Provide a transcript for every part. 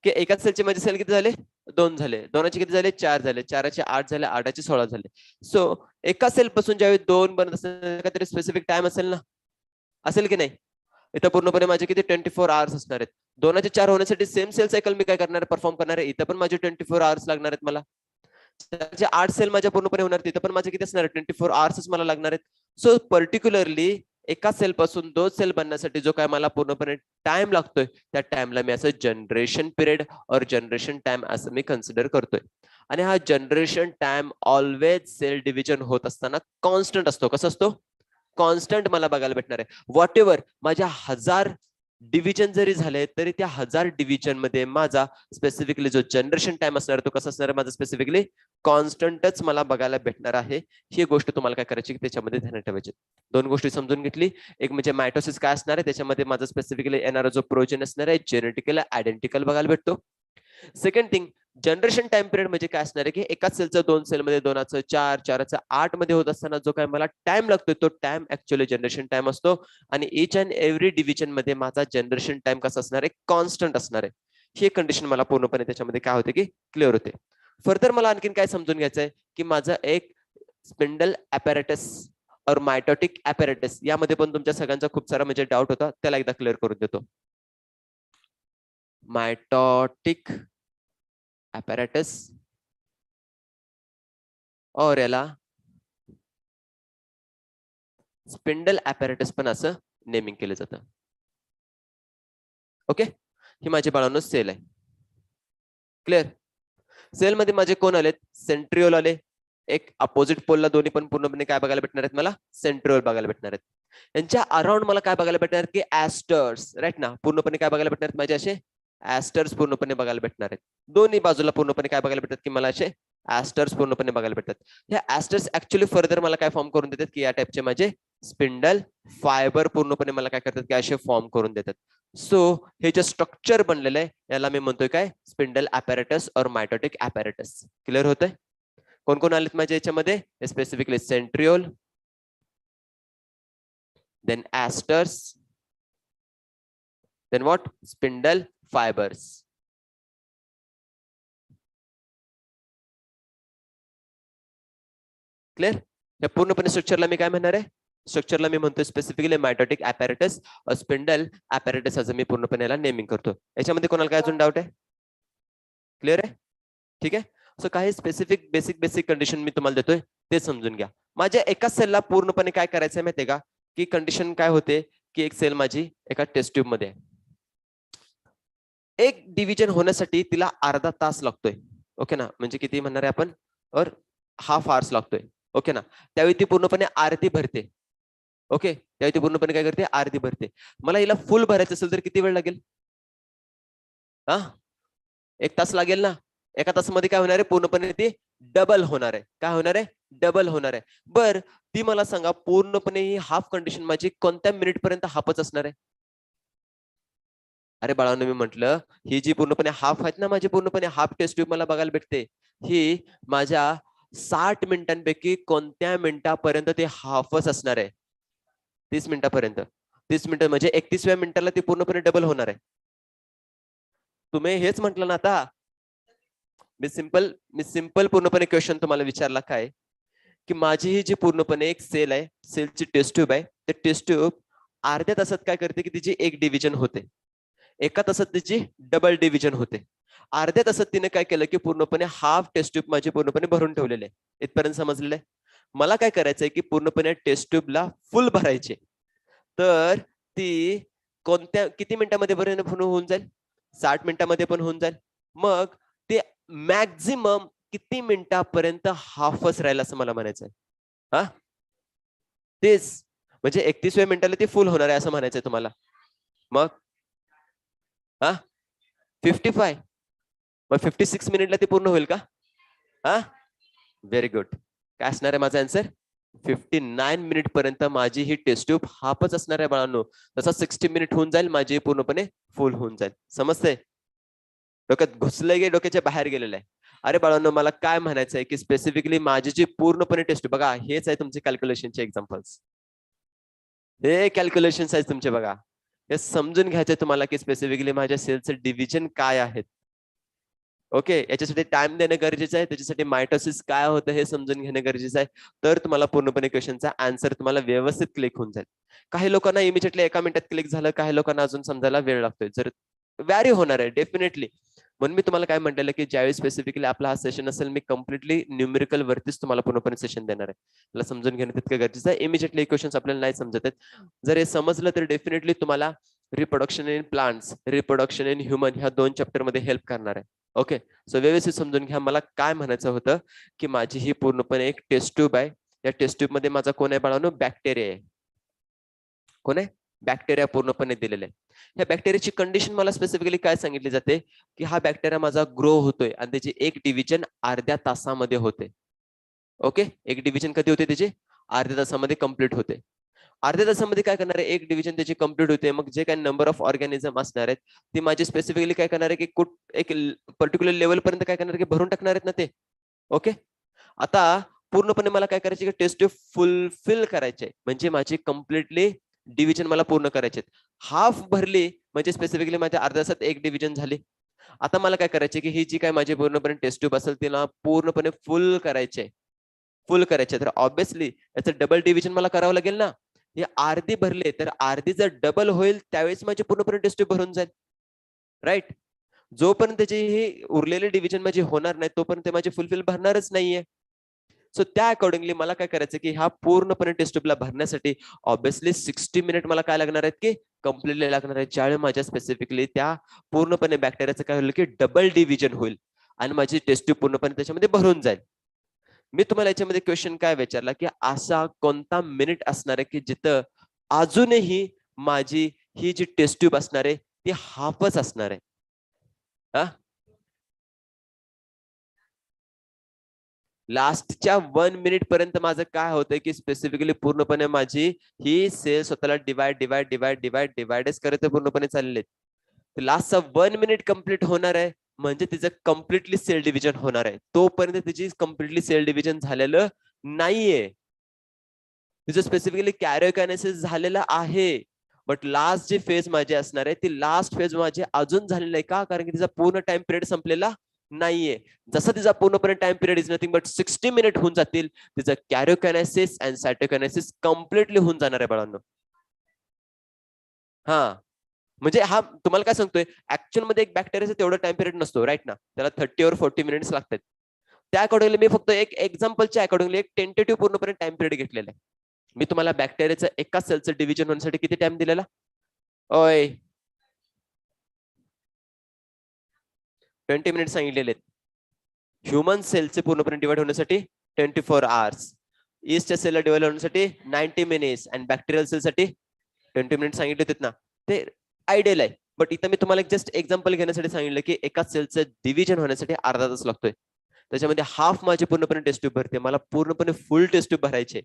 की एकाच सेलचे माझे सेल किती झाले 2 झाले, 2चे किती झाले 4 झाले, 4चे 8 झाले, 8चे 16 झाले. सो एका सेल पासून ज्यावेळी 2 बनत असेल काहीतरी स्पेसिफिक टाइम असेल ना, असेल की नाही. इथं पूर्णपणे माझे किती 24 आवर्स असणार आहेत. 2चे 4 होण्यासाठी सेम सेल सायकल मी काय करणार परफॉर्म करणार आहे. इथं पण माझे 24 आवर्स लागणार आहेत मला. 8 सेल माझ्या पूर्णपणे होणार, तिथं पण माझे किती असणार 24 आवर्सच मला लागणार आहेत. सो पर्टिक्युलरली एका सेल पासून 2 सेल बनण्यासाठी जो काय मला पूर्णपणे टाइम लागतोय त्या टाइमला मी असं generation period or generation time असं मी कन्सिडर करतोय. आणि हा generation time always cell division होत असताना कॉन्स्टंट असतो. कसं असतो? कॉन्स्टंट मला बघायला भेटणार आहे. व्हॉट एव्हर माझ्या 1000 डिव्हिजन जरी झाले तरी त्या 1000 डिव्हिजन मध्ये माझा स्पेसिफिकली जो जनरेशन टाइम असणार तो कसा असणार माझा स्पेसिफिकली कॉन्स्टंटच मला बघायला भेटणार आहे. ही गोष्ट तुम्हाला काय करायची त्याच्यामध्ये ध्यानात ठेवायची. 2 गोष्टी समजून घेतली. एक म्हणजे मायटोसिस काय असणार आहे, त्याच्यामध्ये माझा स्पेसिफिकली येणारा जो प्रोजेन असणार आहे जेनेटिकल आयडेंटिकल बघायला भेटतो. Second thing generation time period म्हणजे काय असणार आहे की एकाच सेलचं 2 सेलमध्ये 2चं 4, 4चं 8 मध्ये होत असताना जो काय मला टाइम लागतोय तो टाइम ऍक्च्युअली जनरेशन टाइम असतो. आणि इच अँड एव्हरी डिव्हिजन मध्ये माझा जनरेशन टाइम कसा असणार आहे कॉन्स्टंट असणार आहे. ही कंडिशन मला पूर्णपणे त्याच्यामध्ये काय होते की क्लिअर होते. फर्दर मला आणखीन काय समजून घ्यायचंय की माझं एक स्पिंडल ॲपॅरेटस और मायटोटिक ॲपॅरेटस यामध्ये पण तुमच्या सगळ्यांचा खूप सारा म्हणजे डाऊट होता, त्याला एकदा क्लिअर करून देतो. मायटोटिक ॲपॅरेटस और याला स्पिंडल ॲपॅरेटस पण असं नेमिंग केलं जातं. ओके, ही माझी बाळांनो सेल आहे. क्लिअर? सेल मध्ये माझे कोण आलेत? सेंट्रिओल आले. एक अपोजिट पोलला दोन्ही पण पूर्णपणे काय बघायला भेटणार आहेत मला? सेंट्रिओल बघायला भेटणार आहेत. यांच्या अराउंड मला काय बघायला भेटणार की ऍस्टर्स, राईट ना? पूर्णपणे काय बघायला भेटणार माझे असे ऍस्टर्स पूर्णपणे बघायला भेटणार आहेत. दोन्ही बाजूला पूर्णपणे काय बघायला भेटतात की मला असे ऍस्टर्स पूर्णपणे बघायला भेटतात. हे ऍस्टर्स ऍक्च्युअली फर्दर मला काय फॉर्म करून देतात की या टाइपचे माझे स्पिंडल फायबर पूर्णपणे मला काय करतात की असे फॉर्म करून देतात. सो हे जे स्ट्रक्चर बनलेलं आहे याला मी म्हणतोय काय? स्पिंडल ॲपॅरेटस और मायटोटिक ॲपॅरेटस. क्लिअर होतंय? कोण कोण आलेत माझ्या याच्यामध्ये? Specifically centriole, then asters, then what? Spindle fibers. Clear? या पूर्णपणे स्ट्रक्चरला मी काय म्हणणार आहे? स्ट्रक्चरला मी म्हणतोय स्पेसिफिकली मायटोटिक ॲपॅरेटस और स्पिंडल ॲपॅरेटस असं मी पूर्णपणे याला नेमिंग करतो. याच्यामध्ये कोणाला काय अजून डाऊट आहे? क्लिअर आहे? ठीक आहे. सो काही स्पेसिफिक बेसिक कंडिशन मी तुम्हाला देतोय ते समजून घ्या. माझ्या एका सेलला पूर्णपणे काय करायचंय माहितीये का की कंडिशन काय होते की एक सेल माझी एका टेस्ट ट्यूब मध्ये आहे. एक डिव्हिजन होण्यासाठी तिला अर्धा तास लागतोय. ओके ना? म्हणजे किती म्हणणार आहे आपण? और हाफ आवर्स लागतोय. ओके ना? त्यावेळी ती पूर्णपणे अर्धी भरते. ओके, त्यावेळी ती पूर्णपणे काय करते? अर्धी भरते. मला हिला फुल भरायचं असेल तर किती वेळ लागेल? हा, 1 तास लागेल ना? एका तासामध्ये काय होणार आहे? पूर्णपणे ती डबल होणार आहे. काय होणार आहे? डबल होणार आहे. बर, ती मला सांगा पूर्णपणे ही हाफ कंडिशन माझी कोणत्या मिनिट पर्यंत हाफच असणार आहे? अरे बाळांनो, मी म्हटलं ही जी पूर्णपणे हाफ आहेत ना माझी पूर्णपणे हाफ टेस्ट ट्यूब मला बघायला भेटते, ही माझ्या 60 मिनिटांपैकी कोणत्या मिनिटापर्यंत ते हाफच असणार आहे? 30 मिनिटापर्यंत. 30 मिनिटं म्हणजे 31व्या मिनिटाला ती पूर्णपणे डबल होणार आहे. तुम्ही हेच म्हटलं ना आता. मी सिंपल पूर्णपणे क्वेश्चन तुम्हाला विचारला काय की माझी ही जी पूर्णपणे एक सेल आहे, सेलची टेस्ट ट्यूब आहे, ते टेस्ट ट्यूब अर्ध्या तासात काय करते की तिची एक डिव्हिजन होते, एका तासात तिची डबल डिव्हिजन होते. अर्ध्या तासात तिने काय केलं की पूर्णपणे हाफ टेस्ट ट्यूब माझी पूर्णपणे भरून ठेवलेले आहे. इथपर्यंत समजलेलं आहे? मला काय करायचंय की पूर्णपणे टेस्ट ट्यूबला फुल भरायचे, तर ती कोणत्या किती मिनिटांमध्ये भरून होऊन जाईल? 60 मिनिटांमध्ये पण होऊन जाईल. मग ते मॅक्झिमम किती मिनिटापर्यंत हाफच राहील असं मला म्हणायचंय? हा, तेच म्हणजे 31व्या मिनिटाला ती फुल होणार आहे असं म्हणायचंय तुम्हाला? मग हा 55, मग 56 मिनिटला ती पूर्ण होईल का? हा, व्हेरी गुड. काय असणार आहे माझा आन्सर? 59 मिनिट पर्यंत माझी ही टेस्ट ट्यूब हाफच असणार आहे बाळांनो. तसा 60 मिनिट होऊन जाईल माझी पूर्णपणे फुल होऊन जाईल. समजतंय? डोक्यात घुसलंय की डोक्याच्या बाहेर गेलेलं आहे? अरे बाळांनो, मला काय म्हणायचंय की स्पेसिफिकली माझी जी पूर्णपणे टेस्ट बघा, हेच आहे तुमचे कॅल्क्युलेशनचे एक्झाम्पल्स. हे कॅल्क्युलेशन्स आहेत तुमचे बघा. हे समजून घ्यायचे तुम्हाला की स्पेसिफिकली माझ्या सेलचे डिव्हिजन काय आहेत. ओके, याच्यासाठी टाइम देणं गरजेचं आहे, त्याच्यासाठी मायटोसिस काय होतं हे समजून घेणं गरजेचं आहे. तर तुम्हाला पूर्णपणे क्वेश्चनचा आन्सर तुम्हाला व्यवस्थित क्लिक होऊन जाईल. काही लोकांना इमिजिएटली 1 मिनिटात क्लिक झालं, काही लोकांना अजून समजायला वेळ लागतोय. जर व्हॅरी होणार आहे डेफिनेटली. म्हणून मी तुम्हाला काय म्हटलेलं की ज्यावेळी स्पेसिफिकली आपला हा सेशन असेल, मी कम्प्लिटली न्यूमेरिकल वरतीच तुम्हाला पूर्णपणे सेशन देणार आहे. मला समजून घेणं तितकं गरजेचं आहे. इमिजिएटली क्वेश्चन्स आपल्याला नाही समजत आहेत. जर हे समजलं तर डेफिनेटली तुम्हाला reproduction in plants, reproduction in human ह्या 2 चॅप्टर मध्ये हेल्प करणार आहे. ओके, सो व्यवस्थित समजून घ्या. मला काय म्हणायचं होतं की माझी ही पूर्णपणे एक टेस्ट ट्यूब आहे. या टेस्ट ट्यूब मध्ये माझा कोण आहे बाळांनो? बॅक्टेरिया आहे. कोण आहे? बॅक्टेरिया पूर्णपणे दिलेले आहे. ह्या बॅक्टेरियाची कंडिशन मला स्पेसिफिकली काय सांगितली जाते की हा बॅक्टेरिया माझा ग्रो होतोय आणि त्याची एक डिव्हिजन अर्ध्या तासामध्ये होते. ओके, एक डिव्हिजन कधी होते त्याची? अर्ध्या तासामध्ये कंप्लीट होते. अर्ध्या तासामध्ये काय करणार आहे? एक डिव्हिजन त्याची कंप्लीट होते. मग जे काही नंबर ऑफ ऑर्गॅनिझम असणार आहेत ते माझे स्पेसिफिकली काय करणार आहे की एक पर्टिक्युलर लेवल पर्यंत काय करणार आहे की भरून टाकणार आहेत ना ते. ओके, आता पूर्णपणे मला काय करायचे की टेस्ट ट्यूब फुलफिल करायचे, म्हणजे माझी कम्प्लिटली डिव्हिजन मला पूर्ण करायचे. हाफ भरली म्हणजे स्पेसिफिकली माझ्या अर्ध्या तासात एक डिव्हिजन झाली. आता मला काय करायचे की ही जी काय माझी पूर्णपणे टेस्ट ट्यूब असेल तिला पूर्णपणे फुल करायचे. तर ऑब्विसली याचं डबल डिव्हिजन मला करावं लागेल ना. हे अर्धी भरले तर अर्धी जर डबल होईल त्यावेळेस माझी पूर्णपणे टेस्ट ट्यूब भरून जाईल. राईट, जोपर्यंत त्याची ही उरलेले डिव्हिजन माझी होणार नाही तोपर्यंत माझे फुलफिल भरणारच नाहीये. सो त्या अकॉर्डिंगली मला काय करायचं की हा पूर्णपणे टेस्ट ट्यूबला भरण्यासाठी ऑब्विसली 60 मिनिट मला काय लागणार आहेत की कम्प्लिटली लागणार आहे. ज्यावेळी माझ्या स्पेसिफिकली त्या पूर्णपणे बॅक्टेरियाचं काय होईल की डबल डिव्हिजन होईल आणि माझी टेस्ट ट्यूब पूर्णपणे त्याच्यामध्ये भरून जाईल. मी तुम्हाला याच्यामध्ये क्वेश्चन काय विचारला की असा कोणता मिनिट असणार आहे की जिथं अजूनही माझी ही जी टेस्ट ट्यूब असणार आहे ती हाफच असणार आहे. लास्टच्या 1 मिनिट पर्यंत माझं काय होतंय की स्पेसिफिकली पूर्णपणे माझी ही सेल स्वतःला डिवाइडच करत पूर्णपणे चाललेत. लास्टचा 1 मिनिट कंप्लीट होणार आहे म्हणजे तिचं कम्प्लिटली सेल डिव्हिजन होणार आहे. तोपर्यंत तिची कम्प्लिटली सेल डिव्हिजन झालेलं नाहीये. तिचं स्पेसिफिकली कॅरियोकायनेसिस झालेलं आहे. बट लास्ट जी फेज माझी असणार आहे ती लास्ट फेज माझी अजून झालेली आहे. का? कारण की तिचा पूर्ण टाइम पिरियड संपलेला नाहीये. जसं तिचा पूर्णपणे time period is nothing but 60 minute होऊन जातील, तिचं कॅरियोकायनेसिस अँड सायटोकायनेसिस कम्प्लिटली होऊन जाणार आहे बाळांनो. हा, म्हणजे हा तुम्हाला काय सांगतोय, ऍक्च्युअल मध्ये एक बॅक्टेरियाचा तेवढा टाइम पिरियड नसतो, राईट ना. त्याला 30 और 40 मिनिट्स लागतात. त्या अकॉर्डिंगली मी फक्त एक एक्झाम्पलच्या अकॉर्डिंगली एक टेंटेटिव्ह पूर्णपणे टाइम पिरियड घेतलेला आहे. मी तुम्हाला बॅक्टेरियाचं एका सेलचं डिव्हिजन होण्यासाठी किती टाइम दिलेला? ओय 20 मिनिट सांगितलेले. ह्युमन सेलचे पूर्णपणे डिवाइड होण्यासाठी 24 आवर्स. ईस्टच्या सेलला डिवाइड होण्यासाठी 90 मिनिट्स आणि बॅक्टेरियल सेलसाठी 20 मिनिट सांगितले होते ना. ते आयडियल आहे. बट इथं मी तुम्हाला जस्ट एक्झाम्पल घेण्यासाठी सांगितलं की एका सेलचं डिव्हिजन होण्यासाठी अर्धा तास लागतोय. त्याच्यामध्ये हाफ माझी पूर्णपणे टेस्ट ट्यूब भरते. मला पूर्णपणे फुल टेस्ट ट्यूब भरायचे.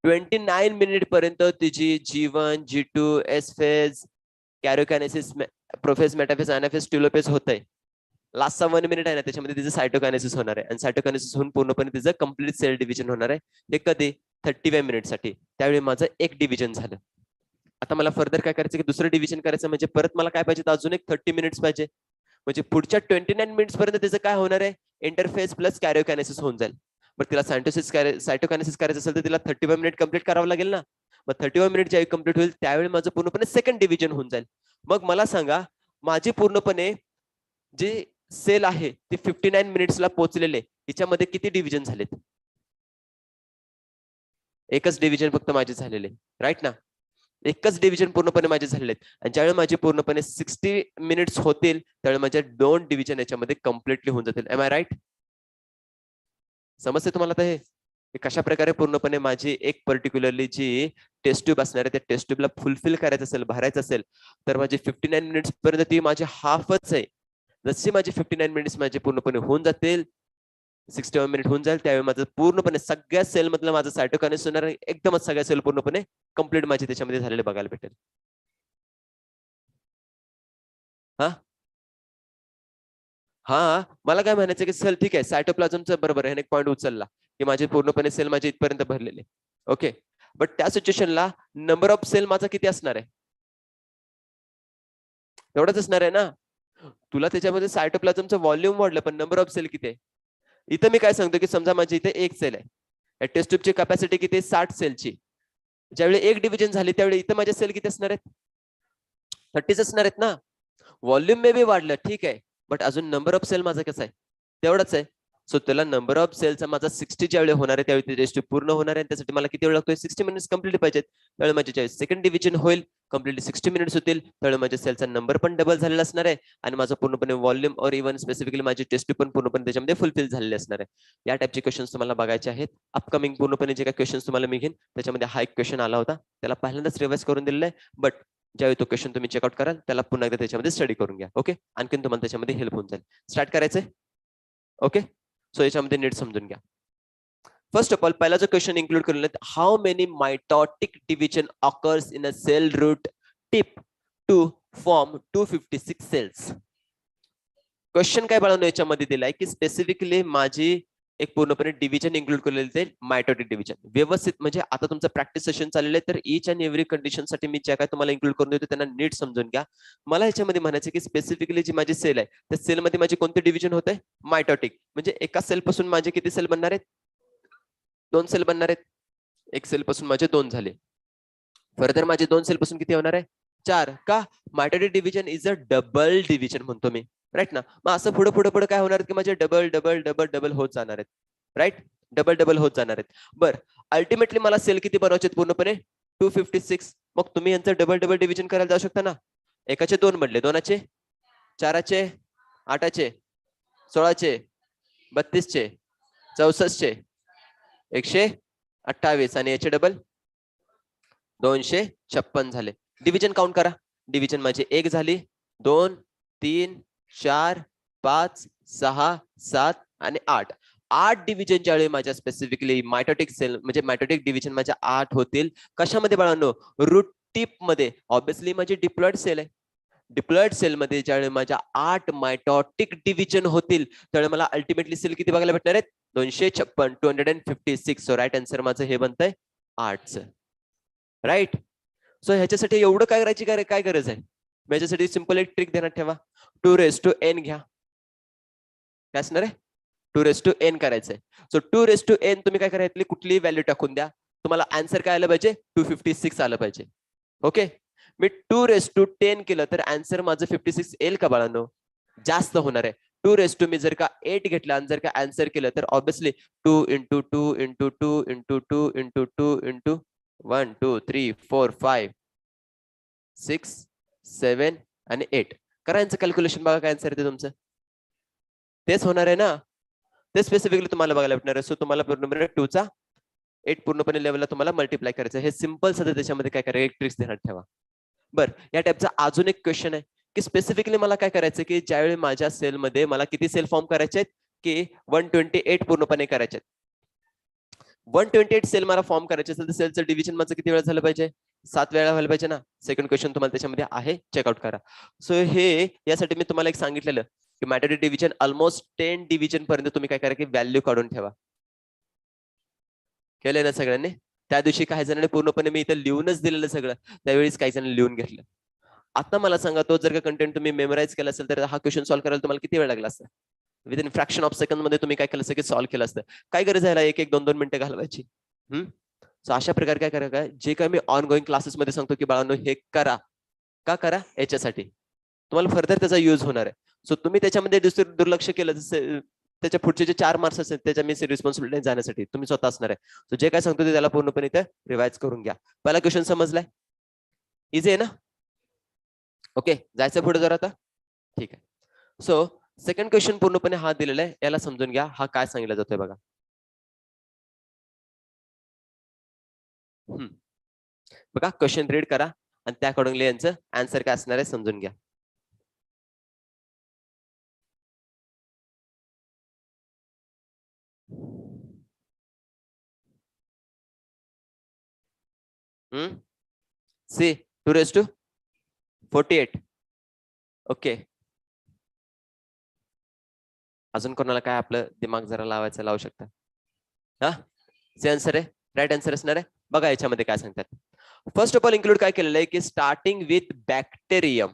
29 मिनिट पर्यंत तिची जीवन, G2, S phase, karyokinesis, prophase, metaphase, anaphase, telophase होतंय. लास्टचा 1 मिनिट आहे ना त्याच्यामध्ये तिचं सायटोकायनेसिस होणार आहे आणि सायटोकायनेसिस होऊन पूर्णपणे तिचं कम्प्लीट सेल डिव्हिजन होणार आहे. हे कधी? 35 मिनिटसाठी. त्यावेळी माझं एक डिव्हिजन झालं. आता मला फर्दर काय करायचं की दुसरं डिव्हिजन करायचं म्हणजे परत मला काय पाहिजे? अजून एक 30 मिनिट्स पाहिजे. म्हणजे पुढच्या 29 मिनिट्स पर्यंत त्याचं काय होणार आहे? इंटरफेस प्लस कॅरियोकायनेसिस होऊन जाईल. पण तिला सायटोकायनेसिस करायचं असेल तर तिला 31 मिनिट कंप्लीट करावं लागेल ना. मग 31 मिनिट ज्यावेळी कंप्लीट होईल त्यावेळी माझं पूर्णपणे सेकंड डिव्हिजन होऊन जाईल. मग मला सांगा, माझी पूर्णपणे जी सेल आहे ती 59 मिनिट्सला पोहोचलेले, हिच्यामध्ये किती डिव्हिजन झालेत? एकच डिव्हिजन फक्त माझे झालेले, राईट ना. एकच डिव्हिजन पूर्णपणे माझे झालेले आहेत. आणि ज्यावेळी माझे पूर्णपणे 60 मिनिट्स होतील त्यावेळी माझे 2 डिव्हिजन याच्यामध्ये कम्प्लिटली होऊन जातील. Am I right? समजते तुम्हाला आता हे कशा प्रकारे पूर्णपणे माझी एक पर्टिक्युलरली जी टेस्ट ट्यूब असणार आहे त्या टेस्ट ट्यूबला फुलफिल करायचं असेल, भरायचं असेल तर माझी 59 मिनिट्स पर्यंत ती माझी हाफच आहे. जशी माझी 59 मिनिट्स माझे पूर्णपणे होऊन जातील, 61 मिनिट होऊन जाईल त्यावेळी माझं पूर्णपणे सगळ्या सेल मधलं माझं सायटोकायनेसिस होणार, एकदमच सगळ्या सेल पूर्णपणे कंप्लीट माझी त्याच्यामध्ये झालेले बघायला भेटेल. हा हा, मला काय म्हणायचं की सेल ठीक आहे, सायटोप्लाझमचं बरोबर आहे, एक पॉईंट उचलला की माझे पूर्णपणे सेल माझे इथपर्यंत भरलेले. ओके, बट त्या सिच्युएशनला नंबर ऑफ सेल माझा किती असणार आहे? एवढाच असणार आहे ना. तुला त्याच्यामध्ये सायटोप्लाझमचं व्हॉल्यूम वाढलं पण नंबर ऑफ सेल किती आहे? इथं मी काय सांगतो की समजा माझी इथे एक सेल आहे, टेस्ट ट्यूबची कॅपॅसिटी किती आहे? 60 सेलची. ज्यावेळी एक डिव्हिजन झाली त्यावेळी इथं माझ्या सेल किती असणार आहेत? 30 असणार आहेत ना. व्हॉल्यूम मे बी वाढलं ठीक आहे, बट अजून नंबर ऑफ सेल माझा कसा आहे? तेवढाच आहे. सो त्याला नंबर ऑफ सेलचा माझा 60 ज्यावेळी होणार आहे त्यावेळी टेस्ट ट्यूब पूर्ण होणार आहे. त्यासाठी मला किती वेळ लागतोय? 60 मिनिट्स कंप्लीट पाहिजेत. त्यावेळी माझे ज्यावेळी सेकंड डिव्हिजन होईल, कम्प्लिटली 60 मिनिट्स होतील, त्यावेळी माझ्या सेलचा नंबर पण डबल झालेला असणार आहे आणि माझं पूर्णपणे व्हॉल्यूम और इव्हन स्पेसिफिकली माझी टेस्ट ट्यूब पण पूर्णपणे त्याच्यामध्ये फुलफिल झालेले असणार आहे. या टाइपचे क्वेश्चन्स तुम्हाला बघायचे आहेत. अपकमिंग पूर्णपणे जे काही क्वेश्चन्स तुम्हाला मी घेईन त्याच्यामध्ये हा एक क्वेश्चन आला होता, त्याला पहिल्यांदाच रिवाइज करून दिलेला आहे, बट ज्यावेळी तो क्वेश्चन तुम्ही चेकआउट कराल त्याला पुन्हा एकदा त्याच्यामध्ये स्टडी करून घ्या. ओके, आणखीन तुम्हाला त्याच्यामध्ये हेल्प होऊन जाईल. स्टार्ट करायचंय. ओके, सो याच्यामध्ये नीट समजून घ्या. फर्स्ट ऑफ ऑल पहिला जो क्वेश्चन इन्क्लूड केलेला आहे, how many mitotic division occurs in a cell root tip to form 256 cells. Question काय बाळांनो याच्यामध्ये दिलाय की स्पेसिफिकली माझी एक पूर्णपणे डिव्हिजन इन्क्लूड केलेलं ते मायटॉटिक डिव्हिजन. व्यवस्थित म्हणजे आता तुमचं प्रॅक्टिस सेशन चाललेलं आहे, तर ईच अँड एव्हरी कंडिशन साठी मी ज्या काय तुम्हाला इन्क्लूड करून देतो त्यांना नीट समजून घ्या. मला ह्याच्यामध्ये म्हणायचं की स्पेसिफिकली जी माझी सेल आहे त्या सेलमध्ये माझी कोणती डिव्हिजन होत आहे? मायटॉटिक. म्हणजे एका सेल पासून माझे किती सेल बनणार आहेत? 2 सेल बनणार आहेत. एक सेल पासून माझे 2 झाले. फर्दर माझे 2 सेल पासून किती होणार आहे? 4. का? Mitotic division is a double division म्हणतो मी, राईट ना. मग असं पुढे पुढे पुढे काय होणार की माझे डबल डबल डबल डबल होत जाणार आहेत, राईट. डबल डबल होत जाणार आहेत. बर, अल्टिमेटली मला सेल किती बनवायचे पूर्णपणे? 256. मग तुम्ही यांचं डबल डबल डिव्हिजन करायला जाऊ शकता ना. एकाचे 2 बनले, 2चे 4चे 8चे 16चे 32चे 64चे 128 आणि याचे डबल 256 झाले. डिव्हिजन काउंट करा. डिव्हिजन माझी 1 झाली, 2 3 4 5 6 7 आणि 8. 8 डिव्हिजन ज्यावेळी माझ्या स्पेसिफिकली मायटॉटिक सेल म्हणजे मायटॉटिक डिव्हिजन माझ्या 8 होतील. कशामध्ये बाळांनो? रूट टिप मध्ये. ऑब्विसली माझी डिप्लॉइड सेल आहे. डिप्लॉइड सेल मध्ये ज्यावेळी माझ्या 8 मायटॉटिक डिव्हिजन होतील त्यावेळी मला अल्टिमेटली सेल किती बघायला भेटणार आहेत? 256, 256. सो राईट आन्सर माझं हे बनतंय 8च, राईट. सो ह्याच्यासाठी एवढं काय करायची काय गरज आहे? याच्यासाठी सिंपल एक ट्रिक ध्यानात ठेवा. 2n घ्या. काय असणार आहे? 2n करायचंय. सो 2n तुम्ही काय करायचं? कुठलीही व्हॅल्यू टाकून द्या, तुम्हाला आन्सर काय आलं पाहिजे? 256 आलं पाहिजे. ओके, मी 210 केलं तर आन्सर माझं 56 येईल का बाळांनो? जास्त होणार आहे. 2 मी जर का 8 घेतला आणि जर का आन्सर केलं तर obviously 2 into 2 into 2 into 2 into 2 into 1 2 3 4 5 6 7 आणि 8. करा यांचं कॅल्क्युलेशन, बघा काय आन्सर येते तुमचं. तेच होणार आहे ना. ते स्पेसिफिकली तुम्हाला बघायला भेटणार आहे. सो तुम्हाला पूर्णपणे 2चा 8 पूर्णपणे लेवलला तुम्हाला मल्टिप्लाय करायचं. हे सिंपल सध्या त्याच्यामध्ये काय करायचं? एक ट्रिक्स ध्यानात ठेवा. बर, या टाइपचा अजून एक क्वेश्चन आहे की स्पेसिफिकली मला काय करायचं की ज्यावेळी माझ्या सेलमध्ये मला किती सेल फॉर्म करायचे आहेत की 128 पूर्णपणे करायचे आहेत. 128 सेल मला फॉर्म करायचे असेल तर सेलचं डिव्हिजन माझं किती वेळा झालं पाहिजे? 7 वेळा व्हायला पाहिजे ना. सेकंड क्वेश्चन तुम्हाला त्याच्यामध्ये आहे, चेकआउट करा. सो हे यासाठी मी तुम्हाला एक सांगितलेलं की मॅटॉटिक डिव्हिजन ऑलमोस्ट 10 डिव्हिजन पर्यंत तुम्ही काय करा की व्हॅल्यू काढून ठेवा. केलंय ना सगळ्यांनी? त्या दिवशी काही जणांनी पूर्णपणे मी इथं लिहूनच दिलेलं सगळं, त्यावेळीच काही जण लिहून घेतलं. आता मला सांगा, तो जर का कंटेंट तुम्ही मेमोराइज केला असेल तर हा क्वेश्चन सॉल्व्ह करायला तुम्हाला किती वेळ लागला असता? विदिन फ्रॅक्शन ऑफ सेकंड मध्ये तुम्ही काय केलं असतं की सॉल्व्ह केलं असतं. काय गरज आहे 1 1 2 2 मिनिटं घालवायची? सो अशा प्रकारे काय करा, काय जे काय मी ऑन गोईंग क्लासेस मध्ये सांगतो की बाळांनो हे करा. का करा? याच्यासाठी तुम्हाला फर्दर त्याचा युज होणार आहे. सो तुम्ही त्याच्यामध्ये दुर्लक्ष केलं त्याच्या पुढचे जे 4 मार्क्स असतील त्याच्या मी रिस्पॉन्सिबिलिटी जाण्यासाठी तुम्ही स्वतः असणार आहे. सो जे काय सांगतो ते त्याला पूर्णपणे ते रिवाइज करून घ्या. पहिला क्वेश्चन समजलाय? इझी आहे ना? ओके, जायचं पुढे जरा आता. ठीक आहे. सो सेकंड क्वेश्चन पूर्णपणे हा दिलेला आहे, याला समजून घ्या. हा काय सांगितला जातोय बघा. बघा क्वेश्चन रीड करा आणि त्या अकॉर्डिंगली यांचं आन्सर काय असणार आहे समजून घ्या. सी 2⁴. ओके, अजून कोणाला काय आपलं दिमाग जरा लावायचं लावू शकता. हा सी आन्सर आहे, राईट आन्सर असणार आहे. बघा याच्यामध्ये काय सांगतात. फर्स्ट ऑफ ऑल इन्क्लूड काय केलेलं आहे की starting with bacterium.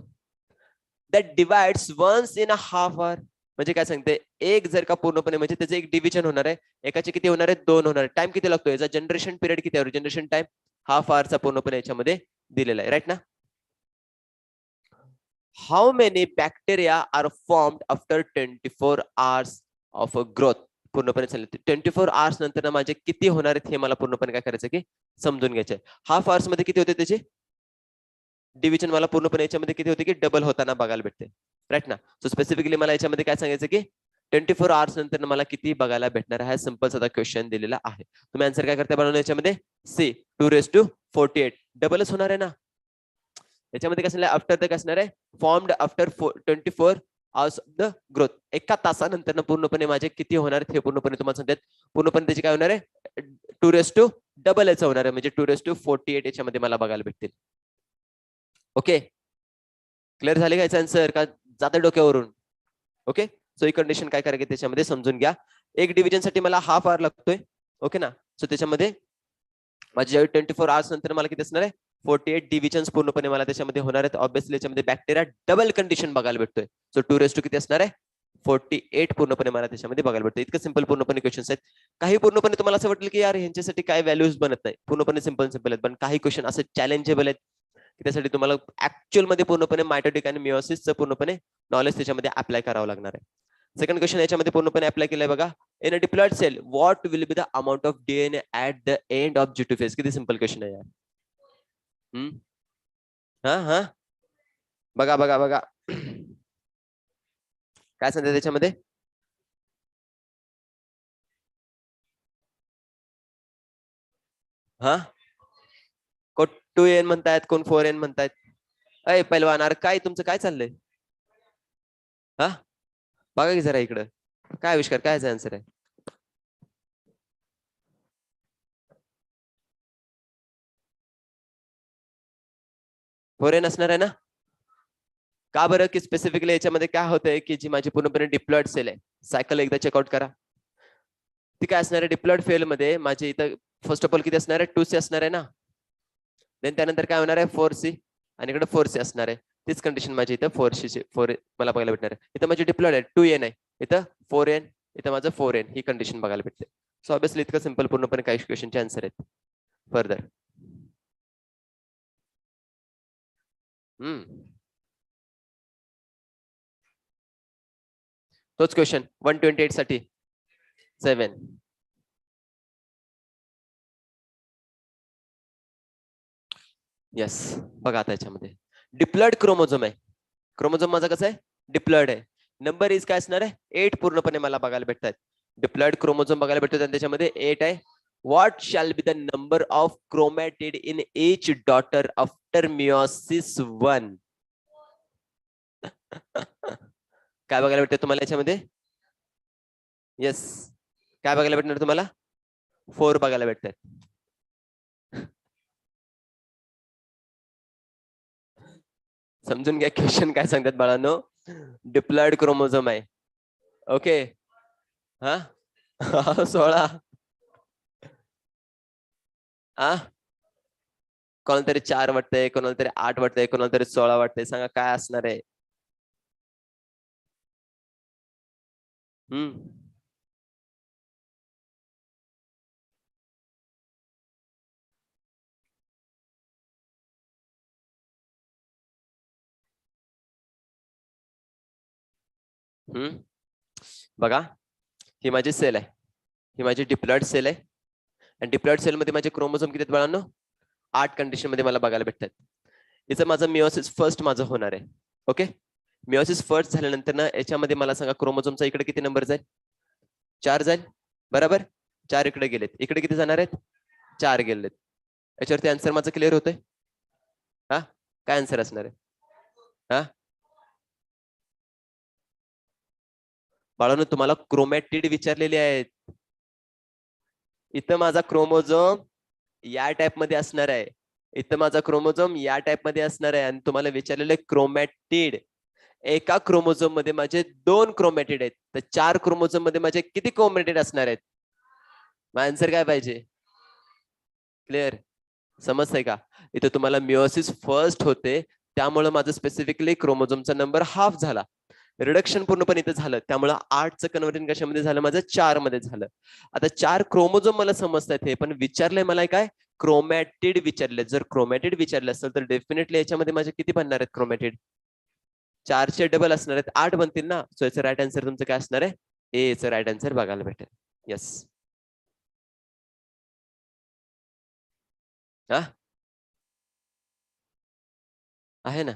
That divides once in a half hour. म्हणजे काय सांगते, एक जर का पूर्णपणे म्हणजे त्याचं एक डिव्हिजन होणार आहे, एकाचे किती होणार आहे, 2 होणार आहे. टाइम किती लागतो, याचा जनरेशन पिरियड किती आहे, जनरेशन टाइम हाफ आवरचा पूर्णपणे याच्यामध्ये दिलेला आहे, राईट ना. How many bacteria are formed after 24 hours of growth. पूर्णपणे चालेल 24 hours नंतर माझे किती होणार आहेत हे मला पूर्णपणे काय करायचं की समजून घ्यायचे. हाफ आवर्स मध्ये किती होते त्याचे डिव्हिजन मला पूर्णपणे याच्यामध्ये किती होते की डबल होताना बघायला भेटते, राईट ना. सो स्पेसिफिकली मला याच्यामध्ये काय सांगायचं की 24 hours नंतर मला किती बघायला भेटणार आहे, सिंपल साधा क्वेश्चन दिलेला आहे. तुम्ही आन्सर काय करता बनवून याच्यामध्ये सी 2⁴ डबलच होणार आहे ना. याच्यामध्ये कसं आफ्टर द कसं आहे formed after 24 hours of the growth. एका तासानंतर पूर्णपणे माझे किती होणार हे पूर्णपणे तुम्हाला सांगतात. पूर्णपणे त्याचे काय होणार आहे 2⁻⁴ होणार आहे, म्हणजे 2⁴ याच्यामध्ये मला बघायला भेटतील. ओके, क्लिअर झाले का याचा आन्सर का जाता डोक्यावरून. ओके, सो ही कंडिशन काय करायची त्याच्यामध्ये समजून घ्या. एक डिव्हिजन साठी मला हाफ आवर लागतोय, ओके ना. सो त्याच्यामध्ये माझे ज्यावेळी 24 hours नंतर मला किती असणार आहे 48 डिव्हिजन्स पूर्णपणे मला त्याच्यामध्ये होणार आहेत. ऑब्विसली याच्यामध्ये बॅक्टेरिया डबल कंडिशन बघायला भेटतोय. सो 2 किती असणार आहे 48 पूर्णपणे मला त्याच्यामध्ये बघायला भेटतं. इतकं सिंपल पूर्णपणे क्वेश्चन्स आहेत. काही पूर्णपणे तुम्हाला असं वाटलं की यार ह्यांच्यासाठी काय व्हॅल्यूज बनत नाही, पूर्णपणे सिंपल आहेत. पण काही क्वेश्चन असे चॅलेंजेबल आहेत की त्यासाठी तुम्हाला ऍक्च्युअल मध्ये पूर्णपणे मायटोटिक आणि मिओसिसचं पूर्णपणे नॉलेज त्याच्यामध्ये अप्लाय करावं लागणार आहे. सेकंड क्वेश्चन याच्यामध्ये पूर्णपणे अप्लाय केलाय बघा. In a diploid cell what will be the amount of DNA at the end of G2 phase. किती सिंपल क्वेश्चन आहे यार. हा हा बघा बघा बघा काय सांगते त्याच्यामध्ये. हा कोण 2N म्हणतायत, कोण 4N म्हणतायत. अय पैलवान, अरे काय तुमचं काय चाललंय. हा बघा की जरा इकडं काय आविष्कार काय आन्सर आहे. 4N असणार आहे ना. का बरं की स्पेसिफिकली याच्यामध्ये काय होतंय की जी माझी पूर्णपणे डिप्लॉइड सेल आहे, सायकल एकदा चेकआउट करा. ती काय असणार आहे डिप्लॉइड फेल मध्ये माझे इथं फर्स्ट ऑफ ऑल किती असणार आहे 2C असणार आहे ना. देन त्यानंतर काय होणार आहे 4C आणि इकडे 4C असणार आहे. तीच कंडिशन माझी इथं 4 मला बघायला भेटणार आहे. इथं माझी डिप्लॉइड आहे 2N आहे, इथं 4N, इथं माझं 4N ही कंडिशन बघायला भेटते. सो ऑब्विसली इतकं सिंपल पूर्णपणे काही क्वेश्चनचे आन्सर आहेत. फर्दर तोच क्वेश्चन 128 साठी 7. येस बघा आता याच्यामध्ये डिप्लॉइड क्रोमोझोम आहे. क्रोमोझोम माझा कसं आहे डिप्लॉइड आहे. नंबर इज काय असणार आहे 8 पूर्णपणे मला बघायला भेटतात. डिप्लॉइड क्रोमोझोम बघायला भेटतात आणि त्याच्यामध्ये 8 आहे. What shall be the number of chromatid in each daughter after meiosis 1. काय बघायला भेटतं तुम्हाला याच्यामध्ये. येस काय बघायला भेटणार तुम्हाला 4 बघायला भेटतात. समजून घ्या क्वेश्चन काय सांगतात बाळांनो. डिप्लॉइड क्रोमोझोम आहे, ओके. हा 16. हा कोणाला तरी 4 वाटतंय, कोणाला तरी 8 वाटतंय, कोणाला तरी 16 वाटतंय. सांगा काय असणार आहे. बघा ही माझी सेल आहे, ही माझी डिप्लॉइड सेल आहे. आणि डिप्लॉइड सेल मध्ये माझे क्रोमोझोम किती आहेत बाळांनो 8 कंडिशन मध्ये मला बघायला भेटतात. याचं माझं मिओसिस फर्स्ट माझं होणार आहे, ओके. मिओसिस फर्स्ट झाल्यानंतर ना याच्यामध्ये मला सांगा क्रोमोझोमचा इकडे किती नंबर जाईल 4 जाईल, बरोबर. 4 इकडे गेलेत, इकडे किती जाणार आहेत 4 गेलेत. याच्यावरती आन्सर माझं क्लिअर होतंय. हा काय आन्सर असणार आहे. हा बाळांनो तुम्हाला क्रोमॅटिड विचारलेले आहेत. इथं माझा क्रोमोझोम या टाइप मध्ये असणार आहे, इथं माझा क्रोमोझोम या टाइप मध्ये असणार आहे. आणि तुम्हाला विचारलेले क्रोमॅटिड, एका क्रोमोझोम मध्ये माझे 2 क्रोमॅटिड आहेत, तर 4 क्रोमोझोम मध्ये माझे किती क्रोमॅटिड असणार आहेत. मग आन्सर काय पाहिजे. क्लिअर समजतंय का. इथं तुम्हाला मिओसिस फर्स्ट होते त्यामुळे माझं स्पेसिफिकली क्रोमोझोमचा नंबर हाफ झाला. रिडक्शन पूर्णपणे इथं झालं, त्यामुळे 8चं कन्व्हर्जन कशामध्ये झालं, माझं 4 मध्ये झालं. आता 4 क्रोमोझोम मला समजतात हे, पण विचारलंय मला काय, क्रोमॅटिड विचारले. जर क्रोमॅटिड विचारले असेल तर डेफिनेटली याच्यामध्ये माझे किती बनणार आहेत क्रोमॅटिड, 4चे डबल असणार आहेत, 8 बनतील ना. सो याचं राईट आन्सर तुमचं काय असणार आहे, ए चं राईट आन्सर बघायला भेटेल. येस. हा आहे ना.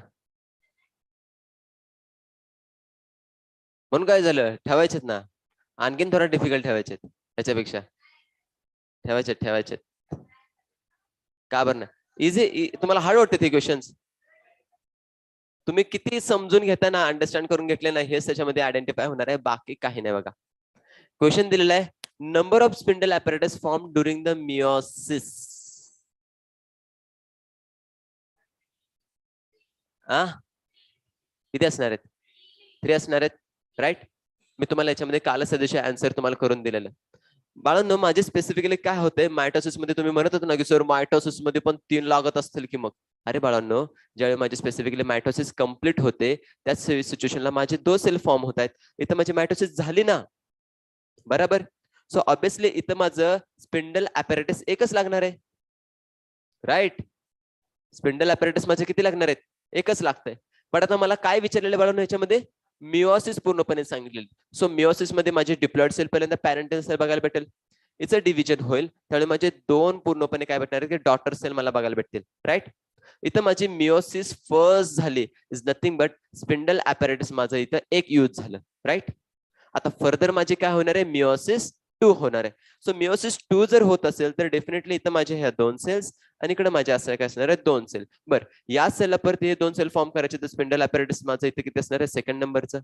म्हणून काय झालं, ठेवायचेत ना, आणखीन थोडा डिफिकल्ट ठेवायचेत त्याच्यापेक्षा, ठेवायचे. का बरं ना, इझी तुम्हाला हार्ड वाटते ते क्वेश्चन्स. तुम्ही किती समजून घेता ना, अंडरस्टँड करून घेतले ना, हेच त्याच्यामध्ये आयडेंटिफाय होणार आहे, बाकी काही नाही. बघा क्वेश्चन दिलेला आहे, number of spindle apparatus form during the meiosis. किती असणार आहेत, 3 असणार आहेत, राईट. मी तुम्हाला याच्यामध्ये कालच सदस्य आन्सर तुम्हाला करून दिलेलं. बाळांनो, माझे स्पेसिफिकली काय होते, मायटोसिस मध्ये तुम्ही म्हणत होता ना की सर मायटोसिस मध्ये पण 3 लागत असतील की, मग अरे बाळांनो, ज्यावेळी माझे स्पेसिफिकली मायटोसिस कम्प्लीट होते त्याच सिच्युएशनला माझे 2 सेल फॉर्म होत आहेत. इथं माझी मायटोसिस झाली ना, बरोबर. सो ऑब्विसली इथं माझं स्पिंडल ॲपॅरेटस एकच लागणार आहे, राईट. स्पिंडल ॲपॅरेटस माझे किती लागणार आहेत, एकच लागतंय. पण आता मला काय विचारलेलं बाळांनो याच्यामध्ये, मिओसिस पूर्णपणे सांगितलेलं. सो मिओसिस मध्ये माझे डिप्लॉइड सेल पहिल्यांदा पॅरेंटल सेल बघायला भेटेल, इथं डिव्हिजन होईल, त्यामुळे माझे 2 पूर्णपणे काय भेटणार आहे की डॉटर सेल मला बघायला भेटतील, राईट. इथं माझी मिओसिस फर्स्ट झाली, is nothing but spindle apparatus माझं इथं एक यूज झालं, राईट. आता फर्दर माझे काय होणार आहे, मिओसिस 2 होणार आहे. सो मिओसिस 2 जर होत असेल तर डेफिनेटली इथं माझे ह्या 2 सेल्स आणि इकडे माझ्या असं काय असणार आहे, 2 सेल. बरं, या सेलला परत हे 2 सेल फॉर्म करायचे, तर स्पिंडल ॲपॅरेटस माझं इथे किती असणार आहे, सेकंड नंबरचं.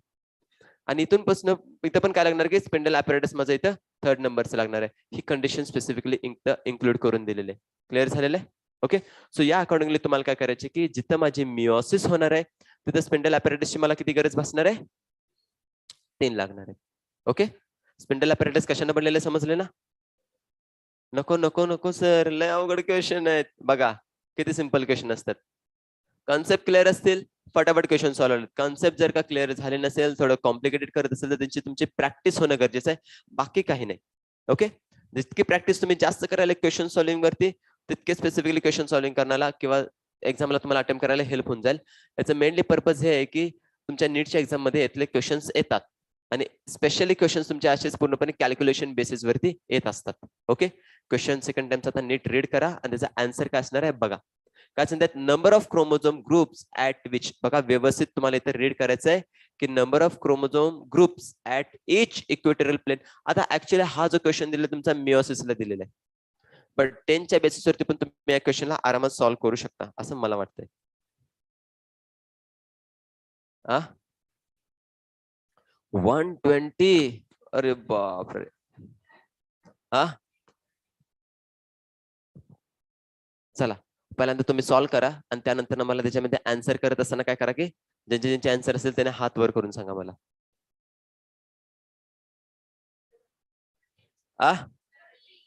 आणि इथून पासून इथं पण काय लागणार की स्पिंडल ॲपॅरेटस माझं इथं थर्ड नंबरचं लागणार आहे. ही कंडिशन स्पेसिफिकली इन्क्लूड करून दिलेली आहे. क्लिअर झालेलं आहे, ओके. सो या अकॉर्डिंगली तुम्हाला काय करायचे की जिथं माझी मिओसिस होणार आहे तिथं स्पिंडल ॲपॅरेटसची मला किती गरज भासणार आहे, 3 लागणार आहे, ओके. स्पिंडल ॲपॅरेटस कशाने बनलेले समजले ना. नको नको नको सर, लय अवघड क्वेश्चन आहेत. बघा किती सिंपल क्वेश्चन असतात. कॉन्सेप्ट क्लिअर असतील फटाफट क्वेश्चन सॉल्व्ह होईल. कॉन्सेप्ट जर का क्लिअर झाले नसेल, थोडं कॉम्प्लिकेटेड करत असेल तर त्यांची तुमची प्रॅक्टिस होणं गरजेचं आहे, बाकी काही नाही, ओके. जितकी प्रॅक्टिस तुम्ही जास्त करायला क्वेश्चन सॉल्विंग वरती, तितके स्पेसिफिकली क्वेश्चन सॉल्विंग करण्याला किंवा एक्झामला तुम्हाला अटेम्प्ट करायला हेल्प होऊन जाईल. याचं मेनली पर्पज हे आहे की तुमच्या नीटच्या एक्झाम मध्ये यातले क्वेश्चन्स येतात आणि स्पेशली क्वेश्चन्स तुमच्या असेच पूर्णपणे कॅल्क्युलेशन बेसिस वरती येत असतात, ओके. क्वेश्चन सेकंड टाइमचा आता नीट रीड करा आणि त्याचा आन्सर काय असणार आहे बघा. काय सांगतात, number of chromosome groups at which, बघा व्यवस्थित तुम्हाला इथे रीड करायचं आहे की number of chromosome groups at each equatorial plane. आता ऍक्च्युअली हा जो क्वेश्चन दिला तुमचा मिओसिसला दिलेला आहे, पण 10च्या बेसिसवरती पण तुम्ही या क्वेश्चनला आरामात सॉल्व्ह करू शकता असं मला वाटतंय. 120, अरे बापरे. हा चला, पहिल्यांदा तुम्ही सॉल्व्ह करा आणि त्यानंतर मला त्याच्यामध्ये आन्सर करत असताना काय करा की ज्यांचे ज्यांचे आन्सर असेल त्याने हात वर करून सांगा मला.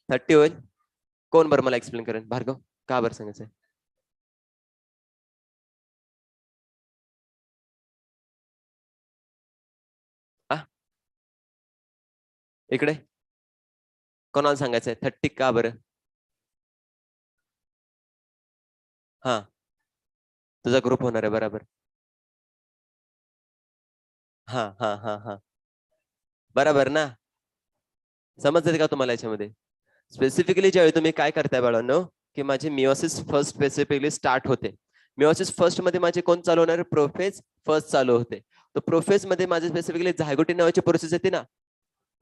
30 होईल. कोण बरं मला एक्सप्लेन करेन, भार्गव का बरं सांगायचंय. इकडे कोणाला सांगायचंय 30 का बरं. हा तुझा ग्रुप होणार आहे बरोबर. हा बरोबर ना. समजते का तुम्हाला याच्यामध्ये स्पेसिफिकली ज्यावेळी तुम्ही काय करताय बाळांनो की माझी मिओसिस फर्स्ट स्पेसिफिकली स्टार्ट होते. मिओसिस फर्स्ट मध्ये माझे कोण चालू होणार, प्रोफेज फर्स्ट चालू होते. तर प्रोफेज मध्ये माझे स्पेसिफिकली झायगोटिन नावाची प्रोसेस येते ना,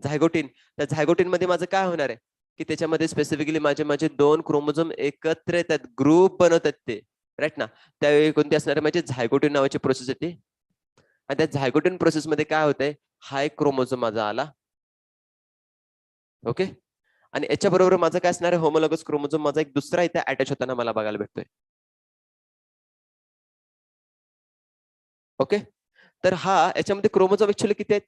झायगोटिन. त्या झायगोटिन मध्ये माझं काय होणार आहे की त्याच्यामध्ये स्पेसिफिकली माझे माझे 2 क्रोमोझोम एकत्र येतात, ग्रुप बनवतात ते, राईट ना. त्यावेळी कोणती असणार आहे, माझी झायगोटिन नावाची प्रोसेस येते आणि त्या झायगोटिन प्रोसेस मध्ये काय होतंय, हा एक क्रोमोझोम माझा आला, ओके. आणि याच्या बरोबर माझं काय असणार आहे, होमोलॉगस क्रोमोझोम माझा एक दुसरा इथे अटॅच होताना मला बघायला भेटतोय, ओके. तर हा याच्यामध्ये क्रोमोझोम ऍक्च्युअली किती आहेत,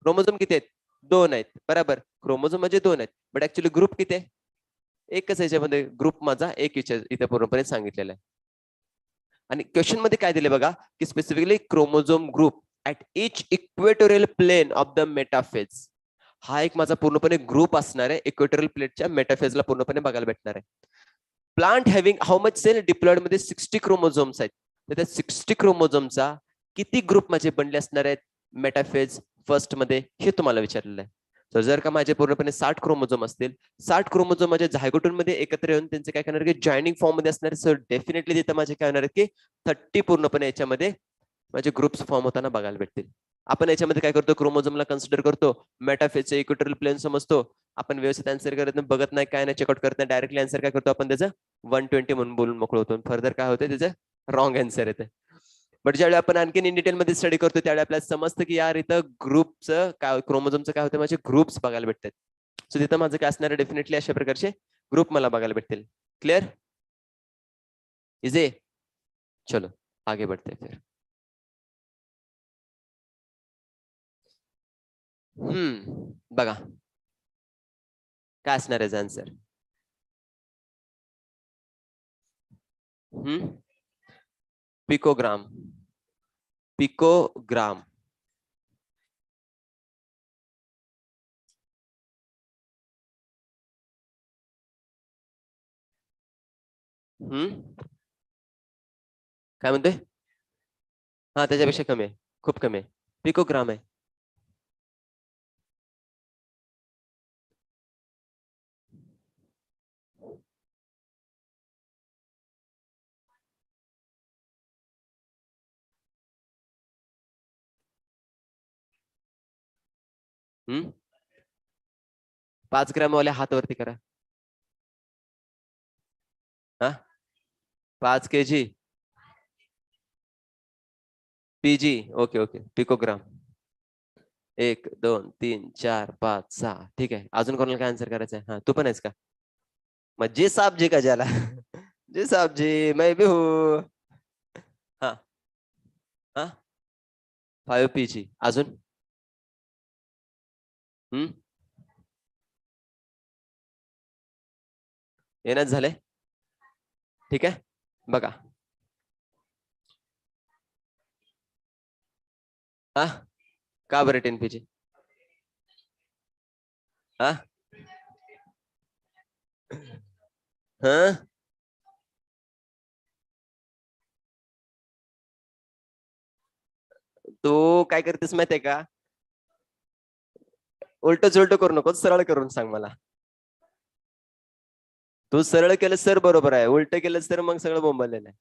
क्रोमोझोम किती आहेत, 2 आहेत बरोबर. क्रोमोझोम म्हणजे 2 आहेत, बट ऍक्च्युअली ग्रुप किती आहे, एकच. याच्यामध्ये ग्रुप माझा एक इथे पूर्णपणे सांगितलेला आहे. आणि क्वेश्चन मध्ये काय दिले बघा की specifically chromosome group at each equatorial plane of the metaphase. हा एक माझा पूर्णपणे ग्रुप असणार आहे इक्वेटोरियल प्लेटच्या मेटाफेजला पूर्णपणे बघायला भेटणार आहे. Plant having how much cell diploid मध्ये 60 क्रोमोझोम्स आहेत. तर त्या 60 क्रोमोझोमचा किती ग्रुप माझे बनले असणार आहेत मेटाफेज फर्स्ट मध्ये हे तुम्हाला विचारलेलं आहे. तर जर का माझे पूर्णपणे 60 क्रोमोझोम असतील, 60 क्रोमोझोम माझ्या झायगोटून मध्ये एकत्र येऊन त्यांचे काय करणार की जॉईनिंग फॉर्म मध्ये असणार. सो डेफिनेटली तिथं माझे काय होणार की 30 पूर्णपणे याच्यामध्ये माझे ग्रुप्स फॉर्म होताना बघायला भेटतील. आपण याच्यामध्ये काय करतो क्रोमोझोमला कन्सिडर करतो, मेटाफेजचे इक्वेटोरियल प्लेन समजतो, आपण व्यवस्थित आन्सर करत नाही, बघत नाही, काय नाही, चेकआउट करत नाही, डायरेक्टली आन्सर काय करतो आपण त्याचं 120 म्हणून बोलून मोकळ होतो. फर्दर काय होतं त्याचं रॉंग आन्सर येते. बट ज्यावेळी आपण आणखीन इन डिटेल मध्ये स्टडी करतो त्यावेळी आपल्याला समजतं की यार इथं ग्रुपचं काय क्रोमोझोमचं काय होतं माझे ग्रुप्स बघायला भेटतात. सो तिथं माझं काय असणार डेफिनेटली अशा प्रकारचे ग्रुप मला बघायला भेटतील. क्लियर? इजी? चलो आगे बढ़ते फिर. बघा काय असणार आहे आन्सर. पिकोग्राम. पिकोग्राम. काय म्हणते? हा त्याच्यापेक्षा कमी आहे, खूप कमी आहे. पिकोग्राम आहे. हम्म 5 ग्रॅम वाले हात वरती करा. हा 5 kg PG. Okay okay picogram. 1 2 3 4 5 6. ठीक आहे. अजून कोणाला काय आन्सर करायचं आहे? हा तू पण आहेस का? मग जी साहब जी का ज्याला जी साहब जी मैं भी हूँ. हा हा 5 pg. अजून येणच झाले. ठीक आहे बघा. हा का बरं 10 pg? हा हा तू काय करतेस माहितीये का? उलट सुलट करू नको, सरळ करून सांग मला. तू सरळ केलं सर बरोबर आहे, उलट केलं तर मग सगळं बोंबलेलं आहे.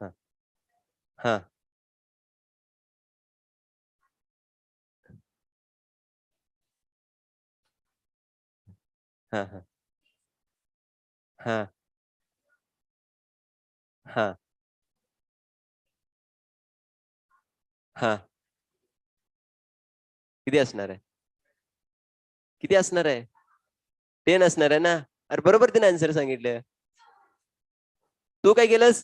हा हा हा हा हा हा हा किती असणार आहे? किती असणार आहे? 10 असणार आहे ना. अरे बरोबर तिने आन्सर सांगितलं. तू काय केलंस?